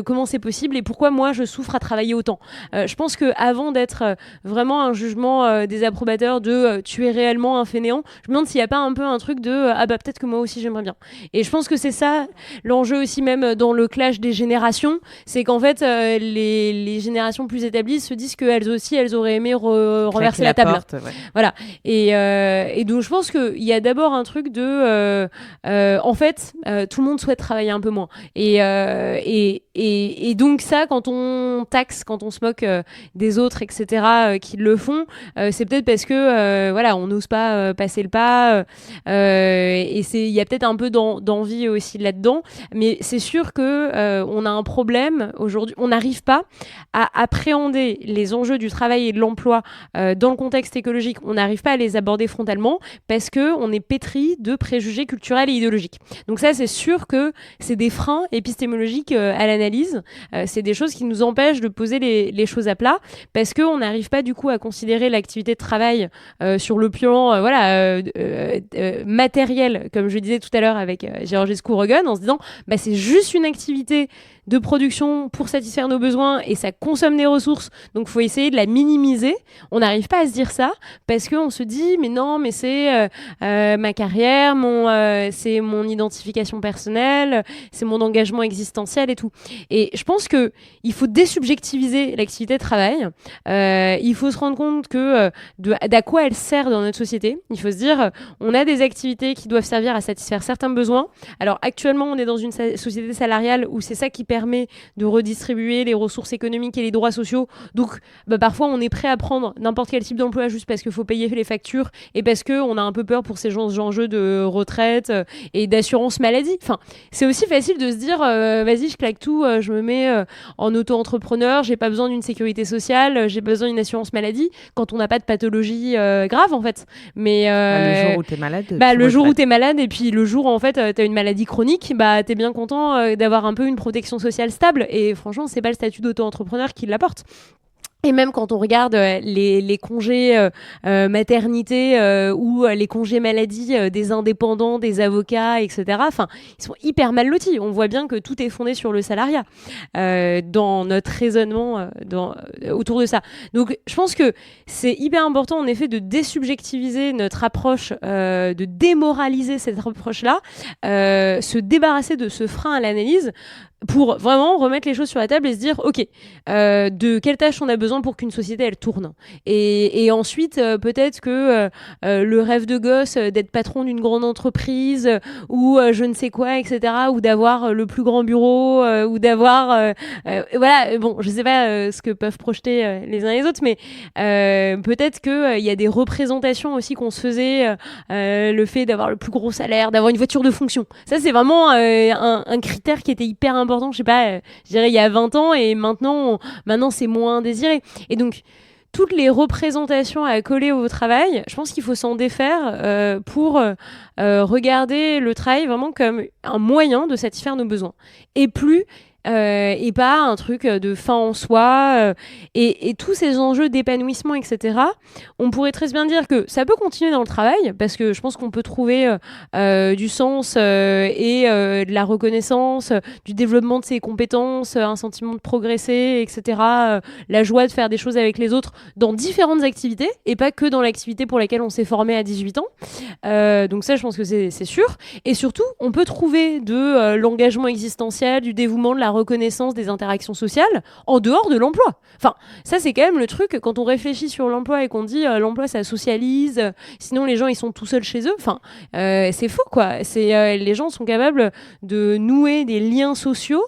comment c'est possible et pourquoi moi je souffre à travailler autant. Je pense qu'avant d'être vraiment un jugement des approbateurs de tu es réellement un fainéant, je me demande s'il n'y a pas un peu un truc de ah bah peut-être que moi aussi j'aimerais bien. Et je pense que c'est ça l'enjeu aussi, même dans le clash des générations, c'est qu'en fait les générations plus établies se disent qu'elles aussi elles auraient aimé renverser la table. Porte, ouais. Voilà. Et donc je pense qu'il y a d'abord un truc de en fait tout le monde souhaite travailler un peu moins. Et donc ça, quand on taxe, quand on se moque des autres, etc., qui le font, c'est peut-être parce que voilà, on n'ose pas passer le pas. Et il y a peut-être un peu d'envie aussi là-dedans. Mais c'est sûr que on a un problème aujourd'hui. On n'arrive pas à appréhender les enjeux du travail et de l'emploi dans le contexte écologique. On n'arrive pas à les aborder frontalement parce que on est pétri de préjugés culturels et idéologiques. Donc ça, c'est sûr que c'est des freins épistémologiques à l'analyse. C'est des choses qui nous empêchent de poser les choses à plat parce qu'on n'arrive pas du coup à considérer l'activité de travail sur le plan matériel, comme je disais tout à l'heure avec Georgescu-Roegen, en se disant bah, c'est juste une activité de production pour satisfaire nos besoins et ça consomme des ressources, donc il faut essayer de la minimiser. On n'arrive pas à se dire ça parce qu'on se dit mais non, mais c'est ma carrière, c'est mon identification personnelle, c'est mon engagement existentiel et tout. Et je pense qu'il faut désubjectiviser l'activité de travail. Il faut se rendre compte que d'à quoi elle sert dans notre société. Il faut se dire on a des activités qui doivent servir à satisfaire certains besoins. Alors actuellement on est dans une société salariale où c'est ça qui permet de redistribuer les ressources économiques et les droits sociaux. Donc parfois on est prêt à prendre n'importe quel type d'emploi juste parce qu'il faut payer les factures et parce qu'on a un peu peur pour ces enjeux de retraite et d'assurance maladie. Enfin, c'est aussi facile de se dire vas-y je claque tout, je me mets en auto-entrepreneur, j'ai pas besoin d'une sécurité sociale, j'ai besoin d'une assurance maladie quand on n'a pas de pathologie grave en fait. Mais le jour où t'es malade, le jour où t'es malade et puis le jour où en fait t'as une maladie chronique, t'es bien content d'avoir un peu une protection sociale stable et franchement c'est pas le statut d'auto-entrepreneur qui l'apporte. Et même quand on regarde les congés maternité ou les congés maladie des indépendants, des avocats, etc., enfin, ils sont hyper mal lotis. On voit bien que tout est fondé sur le salariat dans notre raisonnement autour de ça. Donc, je pense que c'est hyper important, en effet, de désubjectiviser notre approche, de démoraliser cette approche-là, se débarrasser de ce frein à l'analyse pour vraiment remettre les choses sur la table et se dire ok, de quelle tâche on a besoin pour qu'une société elle tourne et ensuite peut-être que le rêve de gosse d'être patron d'une grande entreprise ou je ne sais quoi, etc., ou d'avoir le plus grand bureau ou d'avoir voilà, bon, je sais pas ce que peuvent projeter les uns et les autres, mais peut-être que il y a des représentations aussi qu'on se faisait, le fait d'avoir le plus gros salaire, d'avoir une voiture de fonction, ça c'est vraiment un critère qui était hyper important, je sais pas, je dirais il y a 20 ans et maintenant c'est moins désiré. Et donc toutes les représentations à coller au travail, je pense qu'il faut s'en défaire pour regarder le travail vraiment comme un moyen de satisfaire nos besoins et pas un truc de fin en soi et tous ces enjeux d'épanouissement, etc. On pourrait très bien dire que ça peut continuer dans le travail parce que je pense qu'on peut trouver du sens et de la reconnaissance, du développement de ses compétences, un sentiment de progresser, etc. La joie de faire des choses avec les autres dans différentes activités et pas que dans l'activité pour laquelle on s'est formé à 18 ans. Donc ça, je pense que c'est sûr. Et surtout, on peut trouver de l'engagement existentiel, du dévouement, de la reconnaissance, des interactions sociales en dehors de l'emploi. Enfin, ça c'est quand même le truc quand on réfléchit sur l'emploi et qu'on dit l'emploi ça socialise, sinon les gens ils sont tout seuls chez eux. Enfin, c'est faux quoi. Les gens sont capables de nouer des liens sociaux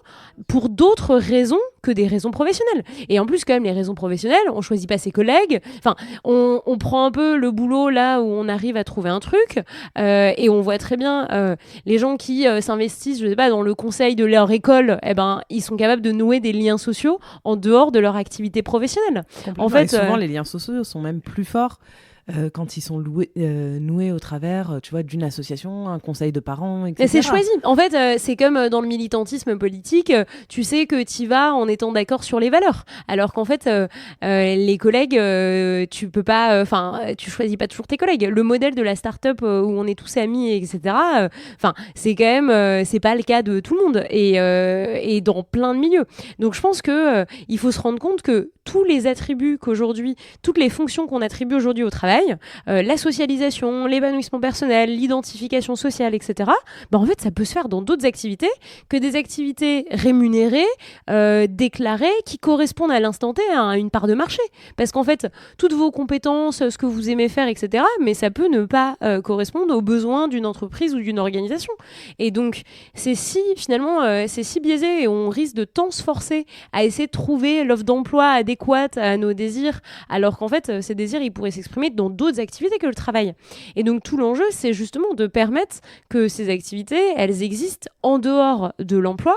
pour d'autres raisons que des raisons professionnelles. Et en plus, quand même, les raisons professionnelles, on choisit pas ses collègues. Enfin, on prend un peu le boulot là où on arrive à trouver un truc. Et on voit très bien les gens qui s'investissent, je sais pas, dans le conseil de leur école, ils sont capables de nouer des liens sociaux en dehors de leur activité professionnelle. En fait, souvent, les liens sociaux sont même plus forts quand ils sont noués au travers, tu vois, d'une association, un conseil de parents, etc. Mais c'est choisi. En fait, c'est comme dans le militantisme politique, tu sais que tu vas en étant d'accord sur les valeurs. Alors qu'en fait, les collègues, tu peux pas, tu choisis pas toujours tes collègues. Le modèle de la start-up où on est tous amis, etc. C'est quand même, c'est pas le cas de tout le monde et dans plein de milieux. Donc je pense que il faut se rendre compte que tous les attributs qu'aujourd'hui, toutes les fonctions qu'on attribue aujourd'hui au travail, la socialisation, l'épanouissement personnel, l'identification sociale, etc., en fait, ça peut se faire dans d'autres activités que des activités rémunérées, déclarées, qui correspondent à l'instant T à une part de marché. Parce qu'en fait, toutes vos compétences, ce que vous aimez faire, etc., mais ça peut ne pas correspondre aux besoins d'une entreprise ou d'une organisation. Et donc, c'est si biaisé et on risque de tant se forcer à essayer de trouver l'offre d'emploi adéquate à nos désirs, alors qu'en fait, ces désirs, ils pourraient s'exprimer dans d'autres activités que le travail. Et donc tout l'enjeu, c'est justement de permettre que ces activités, elles existent en dehors de l'emploi,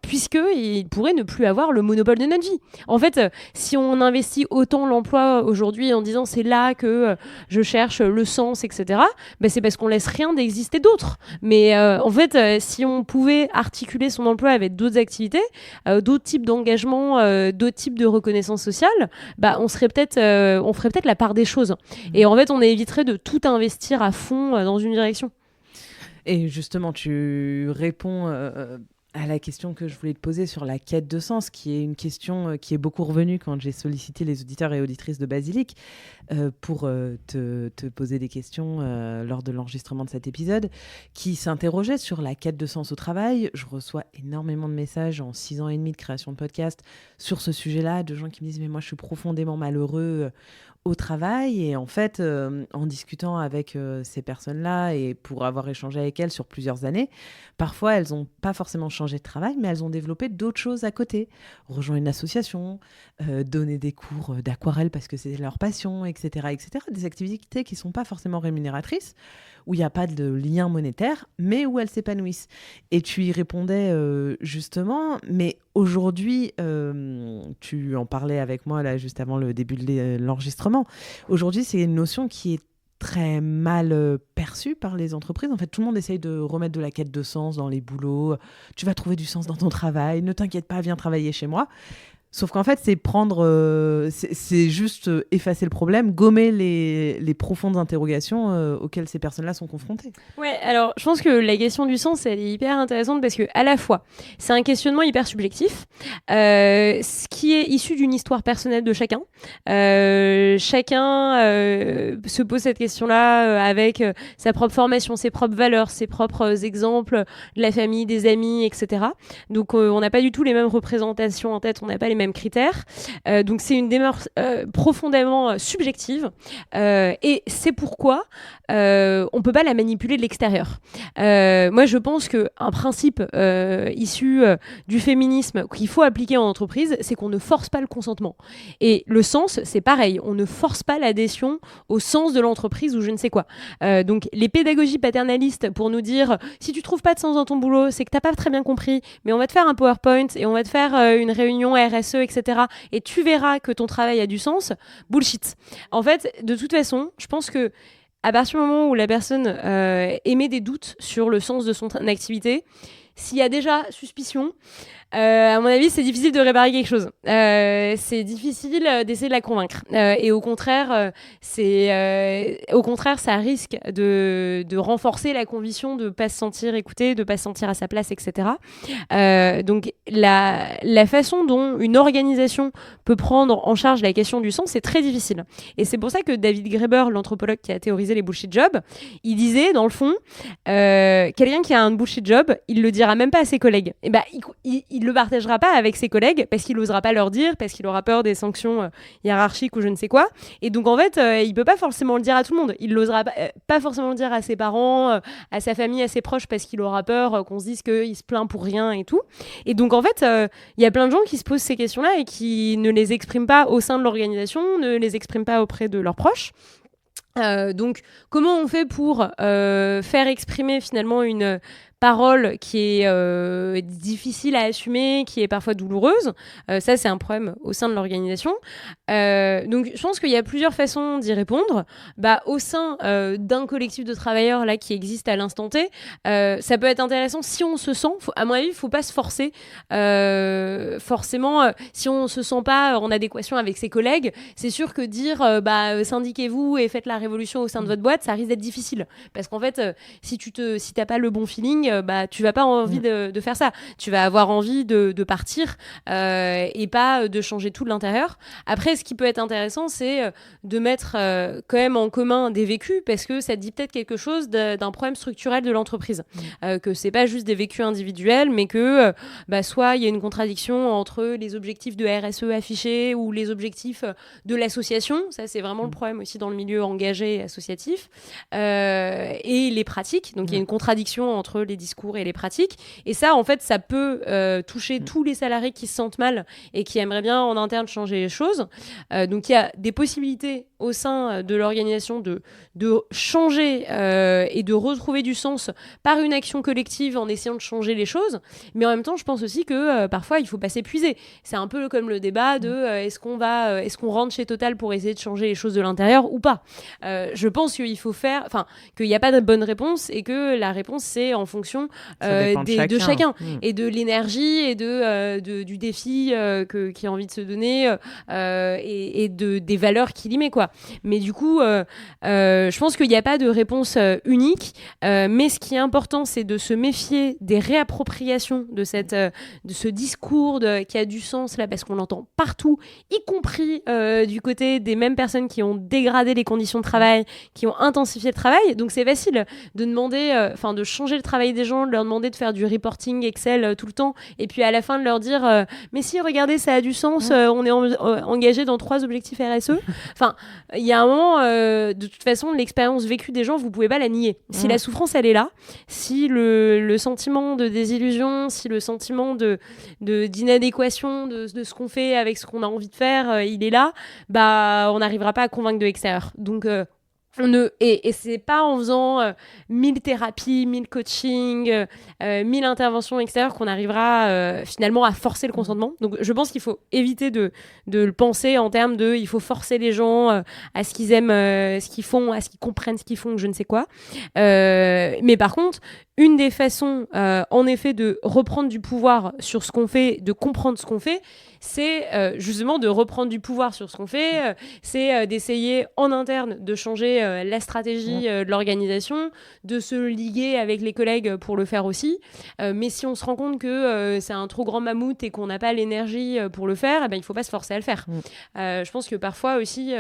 puisqu'ils pourraient ne plus avoir le monopole de notre vie. En fait, si on investit autant l'emploi aujourd'hui en disant c'est là que je cherche le sens, etc., c'est parce qu'on laisse rien d'exister d'autre. Mais en fait, si on pouvait articuler son emploi avec d'autres activités, d'autres types d'engagement, d'autres types de reconnaissance sociale, on ferait peut-être la part des choses. Et en fait, on éviterait de tout investir à fond dans une direction. Et justement, tu réponds à la question que je voulais te poser sur la quête de sens, qui est une question qui est beaucoup revenue quand j'ai sollicité les auditeurs et auditrices de Basilic pour te poser des questions lors de l'enregistrement de cet épisode, qui s'interrogeaient sur la quête de sens au travail. Je reçois énormément de messages en 6 ans et demi de création de podcast sur ce sujet-là, de gens qui me disent « mais moi, je suis profondément malheureux au travail ». Et en fait, en discutant avec ces personnes-là et pour avoir échangé avec elles sur plusieurs années, parfois, elles n'ont pas forcément changé de travail, mais elles ont développé d'autres choses à côté. Rejoindre une association, donner des cours d'aquarelle parce que c'est leur passion, etc., etc. Des activités qui ne sont pas forcément rémunératrices, où il n'y a pas de lien monétaire, mais où elles s'épanouissent. Et tu y répondais justement, mais aujourd'hui, tu en parlais avec moi là, juste avant le début de l'enregistrement, aujourd'hui, c'est une notion qui est très mal perçue par les entreprises. En fait, tout le monde essaye de remettre de la quête de sens dans les boulots. Tu vas trouver du sens dans ton travail. Ne t'inquiète pas, viens travailler chez moi. Sauf qu'en fait, c'est juste effacer le problème, gommer les profondes interrogations auxquelles ces personnes-là sont confrontées. Ouais, alors je pense que la question du sens, elle est hyper intéressante parce que à la fois, c'est un questionnement hyper subjectif, ce qui est issu d'une histoire personnelle de chacun. Chacun se pose cette question-là avec sa propre formation, ses propres valeurs, ses propres exemples de la famille, des amis, etc. Donc on n'a pas du tout les mêmes représentations en tête, on n'a pas les mêmes critères. Donc c'est une démarche profondément subjective et c'est pourquoi on peut pas la manipuler de l'extérieur. Moi je pense qu'un principe issu du féminisme qu'il faut appliquer en entreprise, c'est qu'on ne force pas le consentement. Et le sens, c'est pareil, on ne force pas l'adhésion au sens de l'entreprise ou je ne sais quoi. Donc les pédagogies paternalistes pour nous dire si tu trouves pas de sens dans ton boulot, c'est que t'as pas très bien compris, mais on va te faire un PowerPoint et on va te faire une réunion RSE, etc. Et tu verras que ton travail a du sens. Bullshit. En fait, de toute façon, je pense que à partir du moment où la personne émet des doutes sur le sens de son activité, s'il y a déjà suspicion, à mon avis, c'est difficile de réparer quelque chose. C'est difficile d'essayer de la convaincre. Et au contraire, ça risque de renforcer la conviction de ne pas se sentir écouté, de ne pas se sentir à sa place, etc. Donc, la façon dont une organisation peut prendre en charge la question du sens, c'est très difficile. Et c'est pour ça que David Graeber, l'anthropologue qui a théorisé les bullshit jobs, il disait, dans le fond, quelqu'un qui a un bullshit job, il le dira même pas à ses collègues. Et il il le partagera pas avec ses collègues parce qu'il n'osera pas leur dire, parce qu'il aura peur des sanctions hiérarchiques ou je ne sais quoi. Et donc, en fait, il peut pas forcément le dire à tout le monde. Il n'osera pas forcément le dire à ses parents, à sa famille, à ses proches, parce qu'il aura peur qu'on se dise qu'il se plaint pour rien et tout. Et donc, en fait, il y a plein de gens qui se posent ces questions-là et qui ne les expriment pas au sein de l'organisation, ne les expriment pas auprès de leurs proches. Donc, comment on fait pour faire exprimer finalement une parole qui est difficile à assumer, qui est parfois douloureuse. Ça, c'est un problème au sein de l'organisation. Donc, je pense qu'il y a plusieurs façons d'y répondre. Au sein d'un collectif de travailleurs là, qui existe à l'instant T, ça peut être intéressant si on se sent, à mon avis, il ne faut pas se forcer. Forcément, si on ne se sent pas en adéquation avec ses collègues, c'est sûr que dire syndiquez-vous et faites la révolution au sein de votre boîte, ça risque d'être difficile. Parce qu'en fait, si t'as pas le bon feeling, tu vas pas envie de faire ça. Tu vas avoir envie de partir et pas de changer tout de l'intérieur. Après, ce qui peut être intéressant, c'est de mettre quand même en commun des vécus, parce que ça dit peut-être quelque chose d'un problème structurel de l'entreprise. Que c'est pas juste des vécus individuels, mais que soit il y a une contradiction entre les objectifs de RSE affichés ou les objectifs de l'association. Ça, c'est vraiment le problème aussi dans le milieu engagé et associatif. Et les pratiques. Donc, il y a une contradiction entre les discours et les pratiques. Et ça, en fait, ça peut toucher tous les salariés qui se sentent mal et qui aimeraient bien en interne changer les choses. Donc, il y a des possibilités au sein de l'organisation de changer et de retrouver du sens par une action collective en essayant de changer les choses. Mais en même temps, je pense aussi que parfois, il ne faut pas s'épuiser. C'est un peu comme le débat de est-ce qu'on rentre chez Total pour essayer de changer les choses de l'intérieur ou pas. Je pense qu'il n'y a pas de bonne réponse et que la réponse, c'est en fonction de chacun et de l'énergie et du défi qu'il a envie de se donner et des valeurs qu'il y met, quoi. Mais du coup, je pense qu'il n'y a pas de réponse unique, mais ce qui est important, c'est de se méfier des réappropriations de ce discours qui a du sens là, parce qu'on l'entend partout, y compris du côté des mêmes personnes qui ont dégradé les conditions de travail, qui ont intensifié le travail. Donc c'est facile de demander, de changer le travail des gens, de leur demander de faire du reporting Excel tout le temps, et puis à la fin de leur dire mais si, regardez, ça a du sens, on est engagé dans 3 objectifs RSE. Enfin, il y a un moment, de toute façon, l'expérience vécue des gens, vous pouvez pas la nier. Si la souffrance, elle est là, si le sentiment de désillusion, si le sentiment d'inadéquation de ce qu'on fait avec ce qu'on a envie de faire, il est là, on n'arrivera pas à convaincre de l'extérieur. Donc et c'est pas en faisant 1000 thérapies, 1000 coachings, 1000 interventions extérieures qu'on arrivera finalement à forcer le consentement. Donc je pense qu'il faut éviter de le penser en termes de il faut forcer les gens à ce qu'ils aiment ce qu'ils font, à ce qu'ils comprennent ce qu'ils font, je ne sais quoi. Mais par contre, une des façons en effet de reprendre du pouvoir sur ce qu'on fait, de comprendre ce qu'on fait, c'est justement de reprendre du pouvoir sur ce qu'on fait, c'est d'essayer en interne de changer la stratégie de l'organisation, de se liguer avec les collègues pour le faire aussi. Mais si on se rend compte que c'est un trop grand mammouth et qu'on n'a pas l'énergie pour le faire, il ne faut pas se forcer à le faire. Je pense que parfois aussi,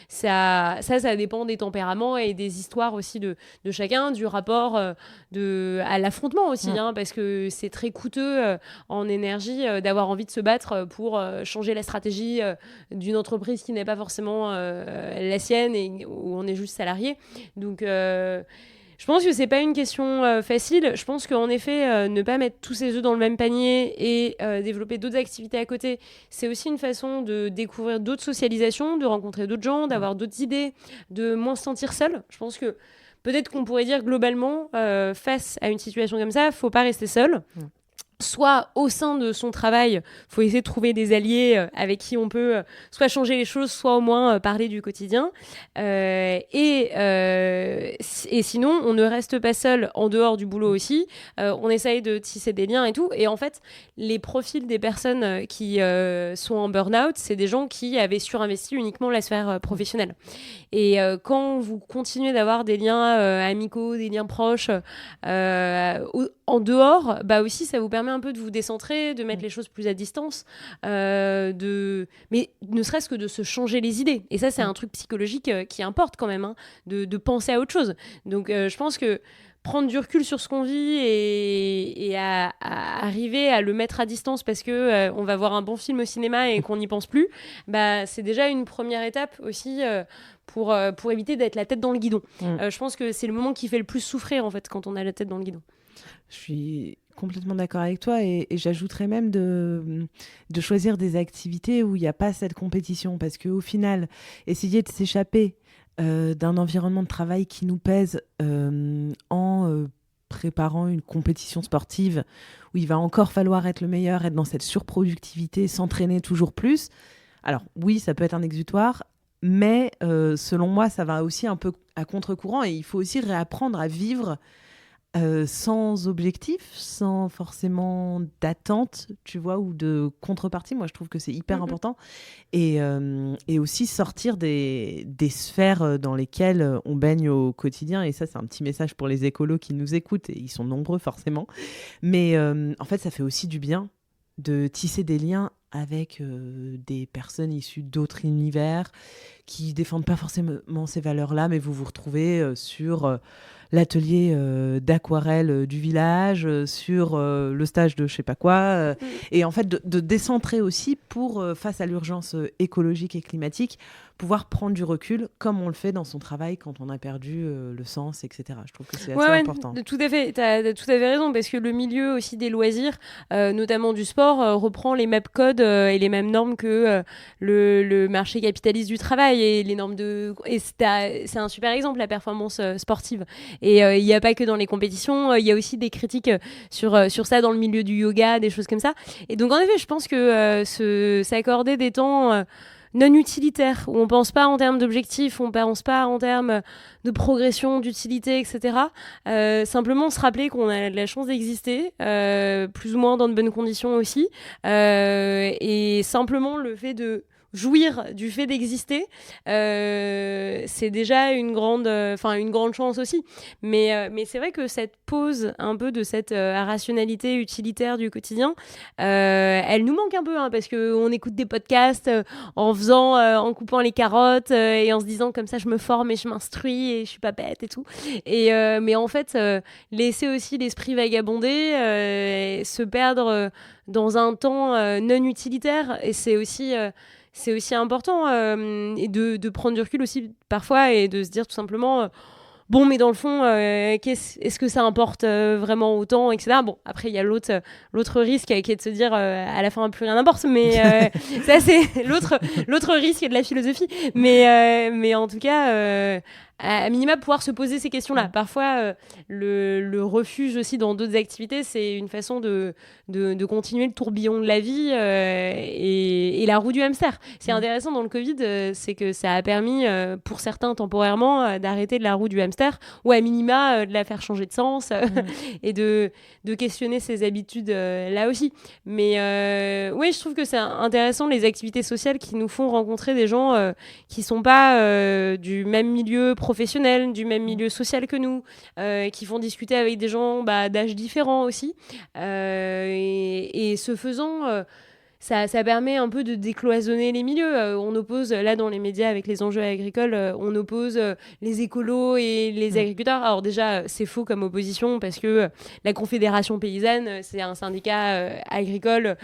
ça dépend des tempéraments et des histoires aussi de chacun, du rapport à l'affrontement aussi, parce que c'est très coûteux en énergie d'avoir envie de se battre pour changer la stratégie d'une entreprise qui n'est pas forcément la sienne et où on est juste salarié. Donc je pense que c'est pas une question facile. Je pense qu'en effet, ne pas mettre tous ses œufs dans le même panier et développer d'autres activités à côté, c'est aussi une façon de découvrir d'autres socialisations, de rencontrer d'autres gens, d'avoir d'autres idées, de moins se sentir seul. Je pense que peut-être qu'on pourrait dire globalement, face à une situation comme ça, faut pas rester seul. Soit au sein de son travail, il faut essayer de trouver des alliés avec qui on peut soit changer les choses, soit au moins parler du quotidien. Et sinon, on ne reste pas seul en dehors du boulot aussi. On essaye de tisser des liens et tout. Et en fait, les profils des personnes qui sont en burn-out, c'est des gens qui avaient surinvesti uniquement la sphère professionnelle. Et quand vous continuez d'avoir des liens amicaux, des liens proches en dehors, aussi ça vous permet un peu de vous décentrer, de mettre les choses plus à distance, mais ne serait-ce que de se changer les idées. Et ça, c'est un truc psychologique qui importe quand même, de penser à autre chose, Donc, je pense que prendre du recul sur ce qu'on vit et à arriver à le mettre à distance parce que on va voir un bon film au cinéma et qu'on n'y pense plus, c'est déjà une première étape aussi pour éviter d'être la tête dans le guidon. Je pense que c'est le moment qui fait le plus souffrir en fait quand on a la tête dans le guidon. Je suis complètement d'accord avec toi et j'ajouterais même de choisir des activités où il n'y a pas cette compétition parce qu'au final, essayer de s'échapper d'un environnement de travail qui nous pèse en préparant une compétition sportive où il va encore falloir être le meilleur, être dans cette surproductivité, s'entraîner toujours plus. Alors oui, ça peut être un exutoire, mais selon moi, ça va aussi un peu à contre-courant et il faut aussi réapprendre à vivre sans objectif, sans forcément d'attente, tu vois, ou de contrepartie. Moi, je trouve que c'est hyper important. Et aussi sortir des sphères dans lesquelles on baigne au quotidien. Et ça, c'est un petit message pour les écolos qui nous écoutent. Et ils sont nombreux, forcément. Mais en fait, ça fait aussi du bien de tisser des liens avec des personnes issues d'autres univers qui défendent pas forcément ces valeurs-là, mais vous vous retrouvez sur l'atelier d'aquarelle du village, sur le stage de je sais pas quoi. Et en fait, de décentrer aussi pour, face à l'urgence écologique et climatique, pouvoir prendre du recul comme on le fait dans son travail quand on a perdu le sens, etc. Je trouve que c'est assez important. Tout à fait, tu as tout à fait raison, parce que le milieu aussi des loisirs, notamment du sport, reprend les mêmes codes et les mêmes normes que le marché capitaliste du travail et les normes de... Et c'est un super exemple, la performance sportive. Et il n'y a pas que dans les compétitions, il y a aussi des critiques sur ça dans le milieu du yoga, des choses comme ça. Et donc en effet, je pense que s'accorder des temps non utilitaires, où on pense pas en termes d'objectifs, on pense pas en termes de progression, d'utilité, etc. Simplement se rappeler qu'on a de la chance d'exister, plus ou moins dans de bonnes conditions aussi, et simplement le fait de jouir du fait d'exister, c'est déjà une grande chance aussi. Mais c'est vrai que cette pause un peu de cette rationalité utilitaire du quotidien, elle nous manque un peu, parce qu'on écoute des podcasts en coupant les carottes et en se disant comme ça je me forme et je m'instruis et je suis pas bête et tout. Mais en fait, laisser aussi l'esprit vagabonder, se perdre dans un temps non utilitaire, et c'est aussi important et de prendre du recul aussi parfois et de se dire tout simplement bon, mais dans le fond, est-ce que ça importe vraiment autant, etc. Bon, après, il y a l'autre risque qui est de se dire à la fin, plus rien n'importe, mais ça, c'est l'autre risque de la philosophie. Mais en tout cas, à minima, pouvoir se poser ces questions-là. Parfois, le refuge aussi dans d'autres activités, c'est une façon de continuer le tourbillon de la vie et la roue du hamster. Ce qui est intéressant dans le Covid, c'est que ça a permis, pour certains temporairement, d'arrêter de la roue du hamster, ou à minima, de la faire changer de sens et de questionner ses habitudes là aussi. Mais oui, je trouve que c'est intéressant, les activités sociales qui nous font rencontrer des gens qui ne sont pas du même milieu professionnels, du même milieu social que nous, qui font discuter avec des gens d'âge différents aussi. Et ce faisant, ça permet un peu de décloisonner les milieux. On oppose, là dans les médias avec les enjeux agricoles, on oppose les écolos et les agriculteurs. Alors déjà, c'est faux comme opposition parce que la Confédération paysanne, c'est un syndicat agricole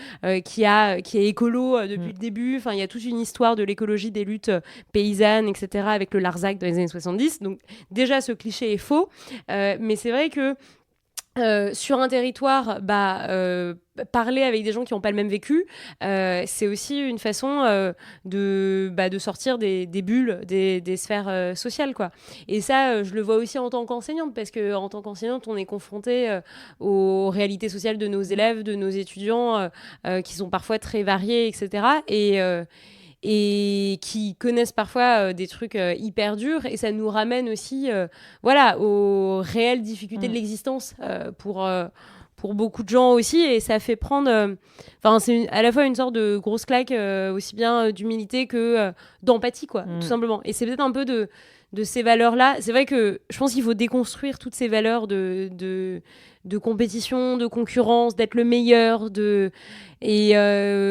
qui est écolo depuis le début. Enfin, il y a toute une histoire de l'écologie des luttes paysannes, etc. avec le Larzac dans les années 70. Donc déjà, ce cliché est faux. Mais c'est vrai que sur un territoire, parler avec des gens qui n'ont pas le même vécu, c'est aussi une façon de sortir des bulles, des sphères sociales, quoi. Et ça, je le vois aussi en tant qu'enseignante, parce qu'en tant qu'enseignante, on est confronté aux réalités sociales de nos élèves, de nos étudiants, qui sont parfois très variées, etc. Et qui connaissent parfois des trucs hyper durs, et ça nous ramène aussi aux réelles difficultés de l'existence pour beaucoup de gens aussi, et ça fait prendre c'est à la fois une sorte de grosse claque aussi bien d'humilité que d'empathie, quoi, tout simplement. Et c'est peut-être un peu de ces valeurs-là. C'est vrai que je pense qu'il faut déconstruire toutes ces valeurs de compétition, de concurrence, d'être le meilleur, et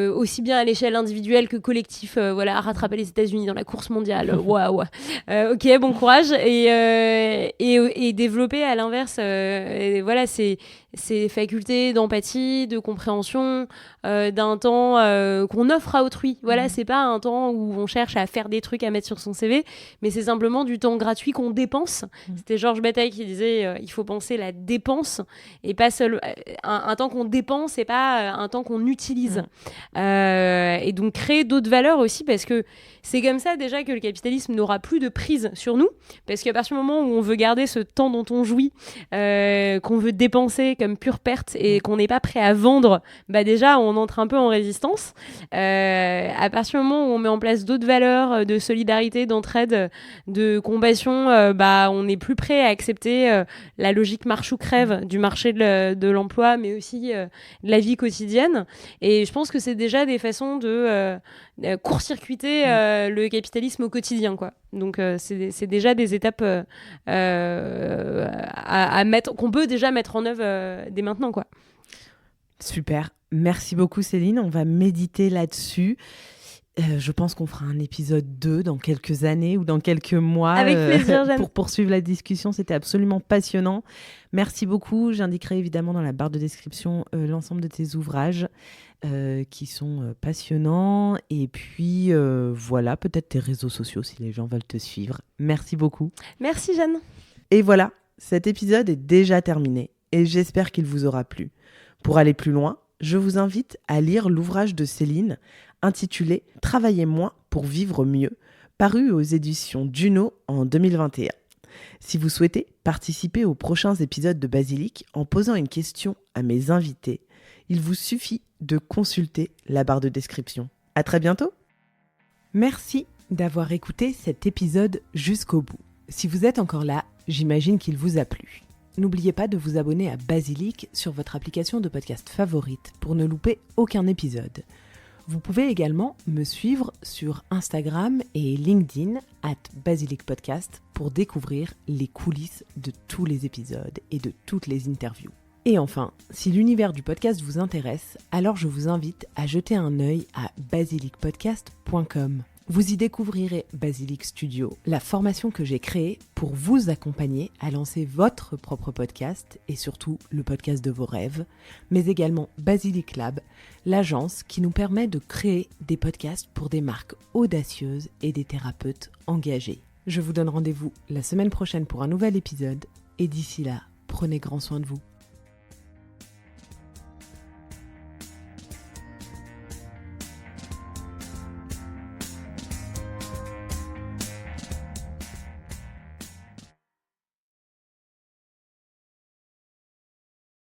aussi bien à l'échelle individuelle que collective, voilà, rattraper les États-Unis dans la course mondiale. Waouh. Ok, bon courage, et développer à l'inverse, voilà, ces facultés d'empathie, de compréhension, d'un temps qu'on offre à autrui. Voilà, c'est pas un temps où on cherche à faire des trucs à mettre sur son CV, mais c'est simplement du temps gratuit qu'on dépense. C'était Georges Bataille qui disait il faut penser la dépense et pas un temps qu'on dépense et pas un temps qu'on utilise. Et donc créer d'autres valeurs aussi, parce que c'est comme ça déjà que le capitalisme n'aura plus de prise sur nous, parce qu'à partir du moment où on veut garder ce temps dont on jouit, qu'on veut dépenser comme pure perte et qu'on n'est pas prêt à vendre, bah déjà on entre un peu en résistance. À partir du moment où on met en place d'autres valeurs de solidarité, d'entraide, de compassion, bah on est plus prêt à accepter la logique marche ou crève du marché de l'emploi, mais aussi de la vie quotidienne. Et je pense que c'est déjà des façons de court-circuiter le capitalisme au quotidien, quoi. Donc c'est déjà des étapes à mettre, qu'on peut déjà mettre en œuvre dès maintenant, quoi. Super, merci beaucoup Céline, on va méditer là-dessus. Je pense qu'on fera un épisode 2 dans quelques années ou dans quelques mois. Avec plaisir, Jeanne. Pour poursuivre la discussion, c'était absolument passionnant. Merci beaucoup. J'indiquerai évidemment dans la barre de description l'ensemble de tes ouvrages qui sont passionnants. Et puis voilà, peut-être tes réseaux sociaux si les gens veulent te suivre. Merci beaucoup. Merci Jeanne. Et voilà, cet épisode est déjà terminé et j'espère qu'il vous aura plu. Pour aller plus loin, je vous invite à lire l'ouvrage de Céline intitulé « Travailler moins pour vivre mieux », paru aux éditions Juno en 2021. Si vous souhaitez participer aux prochains épisodes de Basilic en posant une question à mes invités, il vous suffit de consulter la barre de description. À très bientôt. Merci d'avoir écouté cet épisode jusqu'au bout. Si vous êtes encore là, j'imagine qu'il vous a plu. N'oubliez pas de vous abonner à Basilic sur votre application de podcast favorite pour ne louper aucun épisode. Vous pouvez également me suivre sur Instagram et LinkedIn @basilicpodcast pour découvrir les coulisses de tous les épisodes et de toutes les interviews. Et enfin, si l'univers du podcast vous intéresse, alors je vous invite à jeter un œil à basilicpodcast.com. Vous y découvrirez Basilic Studio, la formation que j'ai créée pour vous accompagner à lancer votre propre podcast et surtout le podcast de vos rêves, mais également Basilic Lab, l'agence qui nous permet de créer des podcasts pour des marques audacieuses et des thérapeutes engagés. Je vous donne rendez-vous la semaine prochaine pour un nouvel épisode et d'ici là, prenez grand soin de vous.